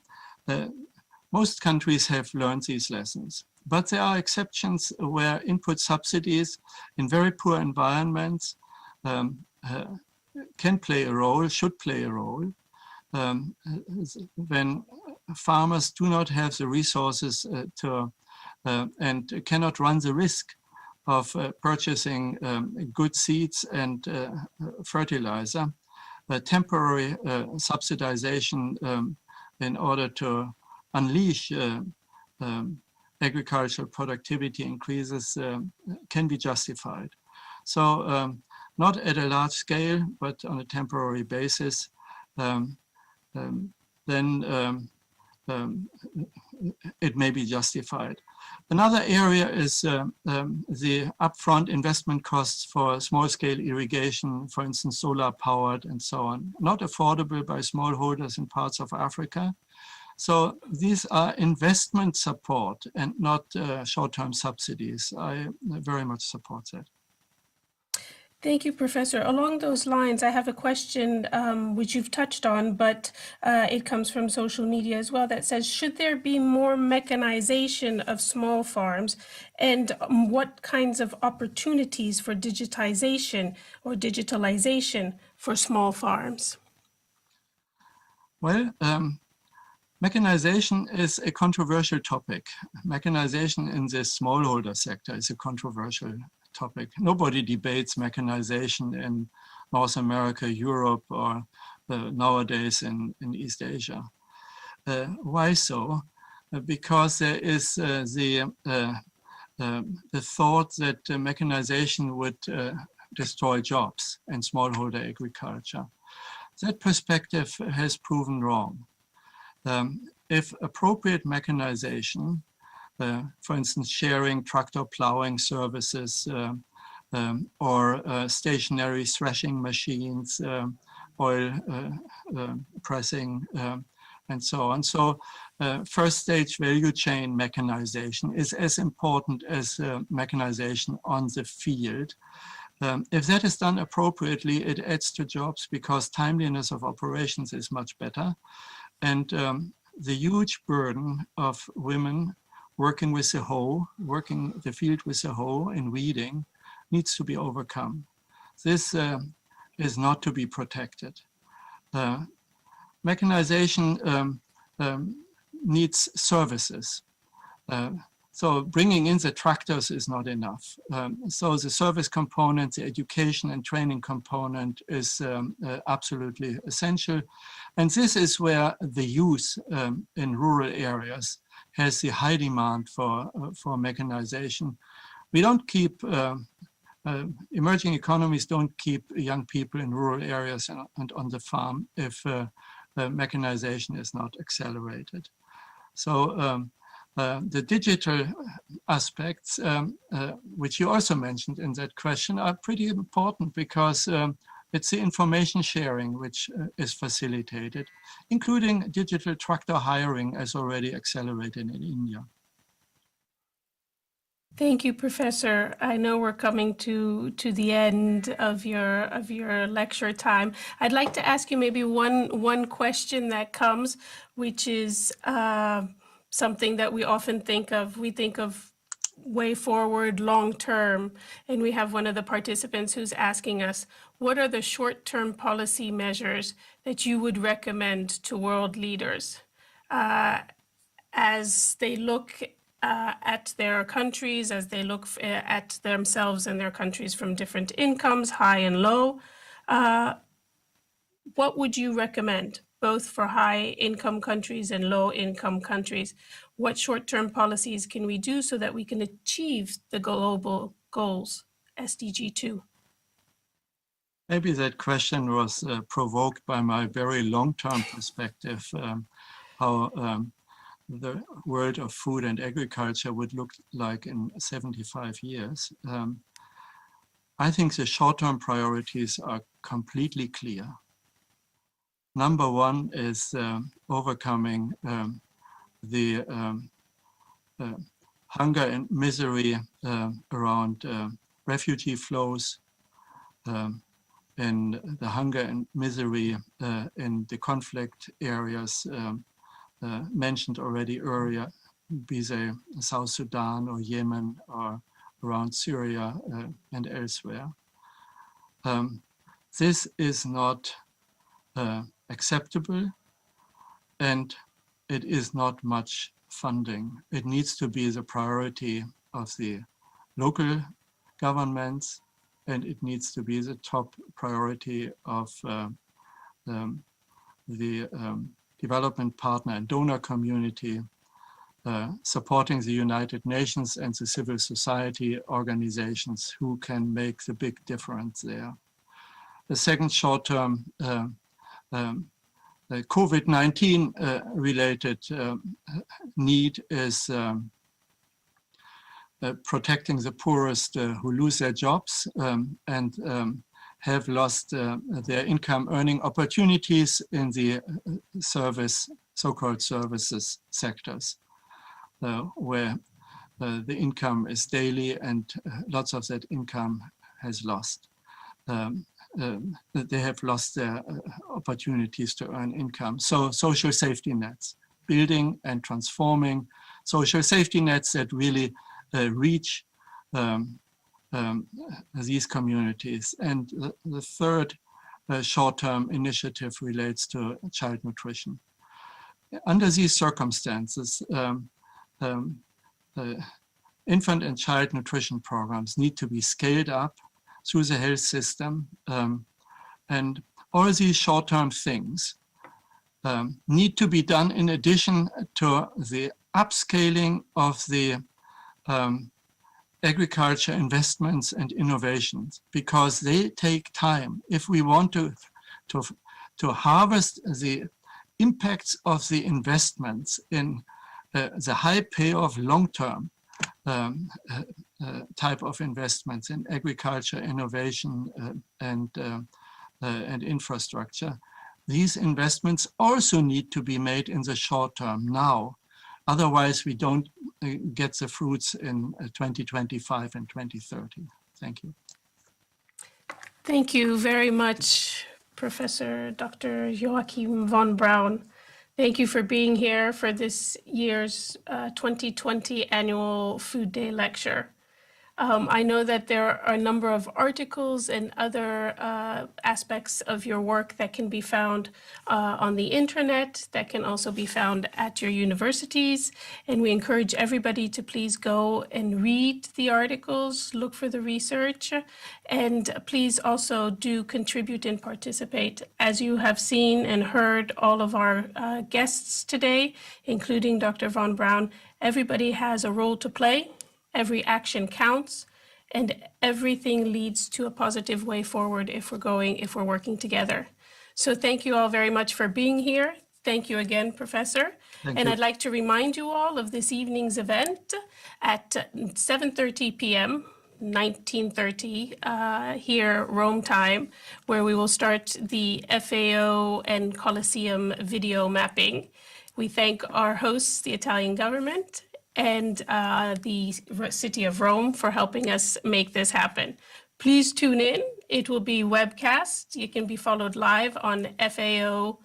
most countries have learned these lessons. But there are exceptions where input subsidies in very poor environments can play a role, should play a role, when farmers do not have the resources and cannot run the risk of purchasing good seeds and fertilizer, temporary subsidization in order to unleash agricultural productivity increases can be justified. So not at a large scale, but on a temporary basis, then it may be justified. Another area is the upfront investment costs for small-scale irrigation, for instance, solar-powered and so on, not affordable by smallholders in parts of Africa. So these are investment support and not short-term subsidies. I very much support that. Thank you, Professor. Along those lines, I have a question which you've touched on, but it comes from social media as well, that says, should there be more mechanization of small farms, and what kinds of opportunities for digitization or digitalization for small farms? Well, mechanization is a controversial topic. Mechanization in the smallholder sector is a controversial topic. Nobody debates mechanization in North America, Europe, or nowadays in East Asia. Why so? Because there is the thought that mechanization would destroy jobs in smallholder agriculture. That perspective has proven wrong. If appropriate mechanization, for instance, sharing tractor plowing services or stationary threshing machines, oil pressing, and so on. So first stage value chain mechanization is as important as mechanization on the field. If that is done appropriately, it adds to jobs because timeliness of operations is much better. And the huge burden of women working with the hoe, working the field with the hoe in weeding, needs to be overcome. This is not to be protected. Mechanization needs services. So bringing in the tractors is not enough. So the service component, the education and training component is absolutely essential. And this is where the youth in rural areas has the high demand for mechanization. We don't keep, emerging economies don't keep young people in rural areas and on the farm if mechanization is not accelerated. So the digital aspects, which you also mentioned in that question, are pretty important because it's the information sharing which is facilitated, including digital tractor hiring as already accelerated in India. Thank you, Professor. I know we're coming to the end of your lecture time. I'd like to ask you maybe one question that comes, which is something that we often think of. We think of way forward, long term, and we have one of the participants who's asking us, what are the short-term policy measures that you would recommend to world leaders as they look at their countries, as they look at themselves and their countries from different incomes, high and low? What would you recommend, both for high-income countries and low-income countries? What short-term policies can we do so that we can achieve the global goals, SDG 2? Maybe that question was provoked by my very long-term perspective, how the world of food and agriculture would look like in 75 years. I think the short-term priorities are completely clear. Number one is overcoming the hunger and misery around refugee flows, and the hunger and misery in the conflict areas mentioned already earlier, be they South Sudan or Yemen or around Syria and elsewhere. This is not acceptable, and it is not much funding. It needs to be the priority of the local governments, and it needs to be the top priority of the development partner and donor community. supporting the United Nations and the civil society organizations who can make the big difference there. The second short-term COVID-19 related need is protecting the poorest who lose their jobs and have lost their income earning opportunities in the so-called services sectors, where the income is daily and lots of that income has lost. They have lost their opportunities to earn income. So social safety nets, building and transforming social safety nets that really reach these communities. And the third short-term initiative relates to child nutrition. Under these circumstances, infant and child nutrition programs need to be scaled up through the health system. And all these short-term things need to be done in addition to the upscaling of the agriculture investments and innovations, because they take time. If we want to harvest the impacts of the investments in the high payoff long-term type of investments in agriculture, innovation, and infrastructure, these investments also need to be made in the short term now. Otherwise, we don't get the fruits in 2025 and 2030. Thank you. Thank you very much, Professor Dr. Joachim von Braun. Thank you for being here for this year's 2020 Annual Food Day Lecture. I know that there are a number of articles and other aspects of your work that can be found on the internet, that can also be found at your universities. And we encourage everybody to please go and read the articles, look for the research, and please also do contribute and participate. As you have seen and heard all of our guests today, including Dr. von Braun, everybody has a role to play. Every action counts, and everything leads to a positive way forward if we're working together. So thank you all very much for being here. Thank you again, Professor. And I'd like to remind you all of this evening's event at 7:30 p.m., 1930 here, Rome time, where we will start the FAO and Colosseum video mapping. We thank our hosts, the Italian government, and the city of Rome for helping us make this happen. Please tune in. It will be webcast. You can be followed live on FAO.org,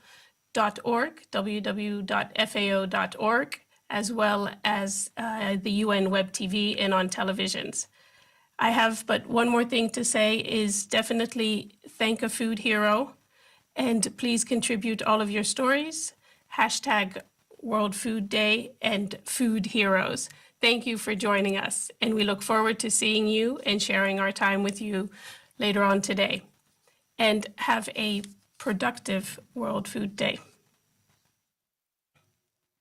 www.fao.org, as well as the UN Web TV and on televisions. I have but one more thing to say is definitely thank a food hero, and please contribute all of your stories. Hashtag World Food Day and Food Heroes. Thank you for joining us, and we look forward to seeing you and sharing our time with you later on today. And have a productive World Food Day.